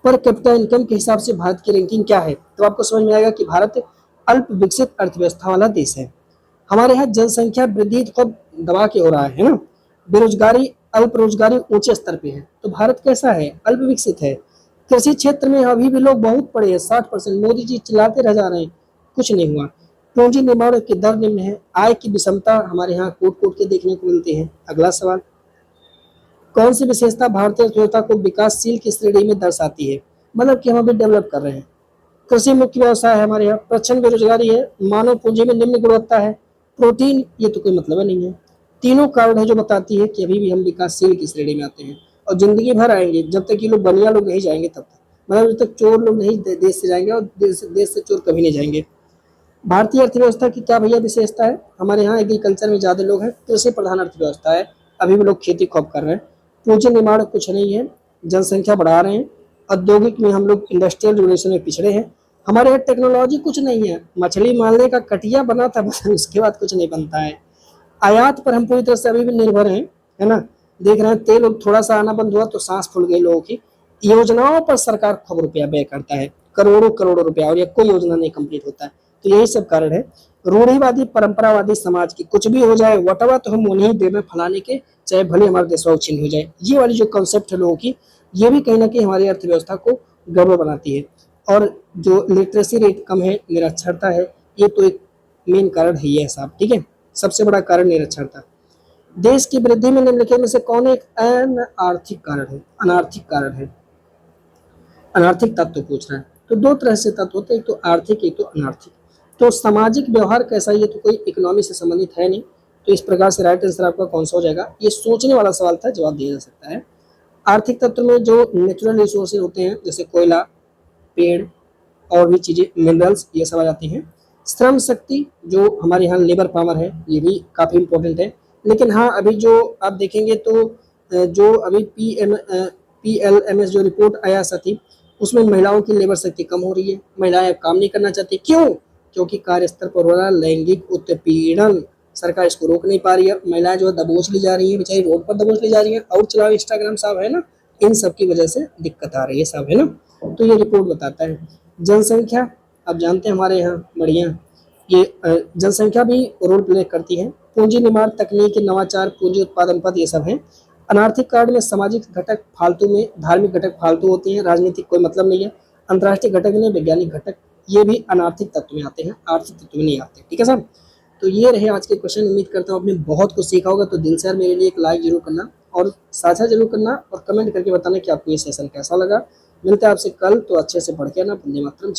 पर कैपिटा इनकम के हिसाब से भारत की रैंकिंग क्या है, तो आपको समझ में आएगा कि भारत अल्प विकसित अर्थव्यवस्था वाला देश है। हमारे यहाँ जनसंख्या वृद्धि खूब दबा के हो रहा है ना, बेरोजगारी अल्प रोजगारी ऊंचे स्तर पे है, तो भारत कैसा है, अल्प विकसित है। कृषि क्षेत्र में अभी भी लोग बहुत पड़े हैं, 60%, मोदी जी चिल्लाते रह जा रहे हैं, कुछ नहीं हुआ। पूंजी निर्माण की दर निम्न है, आय की विषमता हमारे यहाँ कोट कोट के देखने को मिलती है। अगला सवाल, कौन सी विशेषता भारतीय अर्थव्यवस्था को विकासशील की श्रेणी में दर्शाती है, मतलब कि हम अभी डेवलप कर रहे हैं। कृषि मुख्य व्यवसाय है हमारे यहाँ, प्रचंड बेरोजगारी है, मानव पूंजी में निम्न गुणवत्ता है, प्रोटीन, ये तो कोई मतलब नहीं है। तीनों कारण है जो बताती है कि अभी भी हम विकासशील की श्रेणी में आते हैं, और जिंदगी भर आएंगे जब तक ये लोग बनिया लोग नहीं जाएंगे तब तक, मतलब जब तक चोर लोग नहीं देश से जाएंगे, और देश से चोर कभी नहीं जाएंगे। भारतीय अर्थव्यवस्था की क्या भैया विशेषता है, हमारे यहाँ एग्रीकल्चर में ज़्यादा लोग हैं, कृषि प्रधान अर्थव्यवस्था है, अभी भी लोग खेती खूब कर रहे हैं। पूंजी निर्माण कुछ नहीं है, जनसंख्या बढ़ा रहे हैं, औद्योगिक में हम लोग इंडस्ट्रियल रेवोल्यूशन में पिछड़े हैं, हमारे यहाँ टेक्नोलॉजी कुछ नहीं है, मछली मारने का कटिया बना था बस, उसके बाद कुछ नहीं बनता है। आयात पर हम पूरी तरह से अभी भी निर्भर हैं, है ना। देख रहे हैं तेल थोड़ा सा आना बंद हुआ तो सांस फूल गई लोगों की। योजनाओं पर सरकार खूब रुपया व्यय करता है, करोड़ों करोड़ों रुपया, और ये कोई योजना नहीं कंप्लीट होता है। तो यही सब कारण है। रूढ़िवादी परंपरावादी समाज की कुछ भी हो जाए वटवा तो हम उन्हीं दे में फलाने के, चाहे भले हमारे देशवा छिन्न हो जाए, ये वाली जो कॉन्सेप्ट है लोगों की, ये भी कहीं ना कहीं हमारी अर्थव्यवस्था को गड़बड़ बनाती है। और जो लिटरेसी रेट कम है, निरक्षरता है, ये तो एक मेन कारण है ये साहब, ठीक है। सबसे बड़ा कारण निरक्षरता। देश की वृद्धि में निम्नलिखित में से कौन एक अनार्थिक कारण है? अनार्थिक कारण है, अनार्थिक तत्व पूछ रहा है। तो दो तरह से तत्व होते हैं, एक तो आर्थिक, एक तो अनार्थिक। तो सामाजिक व्यवहार कैसा, ये तो कोई इकोनॉमी से संबंधित है नहीं। तो इस प्रकार से राइट आंसर आपका कौन सा हो जाएगा? ये सोचने वाला सवाल था, जवाब दिया जा सकता है। आर्थिक तत्व में जो नेचुरल रिसोर्सेज होते हैं, जैसे कोयला, पेड़ और भी चीजें, मिनरल्स, ये सब आ जाती हैं। श्रम शक्ति जो हमारे यहाँ लेबर पावर है, ये भी काफी इंपॉर्टेंट है। लेकिन हाँ, अभी जो आप देखेंगे तो जो अभी PLMS जो रिपोर्ट आया साथी, उसमें महिलाओं की लेबर शक्ति कम हो रही है, महिलाएं अब काम नहीं करना चाहती। क्यों? क्योंकि कार्यस्थल पर हो रहा लैंगिक उत्पीड़न, सरकार इसको रोक नहीं पा रही है। महिलाएं जो है दबोच ली जा रही है, बेचारी रोड पर दबोच ली जा रही है, और चलाओ इंस्टाग्राम साहब, है ना। इन सब की वजह से दिक्कत आ रही है साहब, है ना। तो ये रिपोर्ट बताता है। जनसंख्या, आप जानते हैं हमारे यहाँ बढ़िया, ये जनसंख्या भी रोल प्ले करती है। पूंजी निर्माण, तकनीक, नवाचार, पूंजी उत्पादन पद, ये सब है। अनार्थिक कारण में सामाजिक घटक फालतू में, धार्मिक घटक फालतू होते हैं, राजनीतिक कोई मतलब नहीं है, अंतर्राष्ट्रीय घटक में, वैज्ञानिक घटक, ये भी अनार्थिक तत्व में आते हैं, आर्थिक तत्व में नहीं आते। ठीक है साहब। तो ये रहे आज के क्वेश्चन। उम्मीद करता हूँ आपने बहुत कुछ सीखा होगा। तो दिल से यार मेरे लिए एक लाइक जरूर करना और साझा जरूर करना और कमेंट करके बताना कि आपको ये सेशन कैसा लगा। मिलते हैं आपसे कल, तो अच्छे से पढ़ के आना। वंदे मातरम।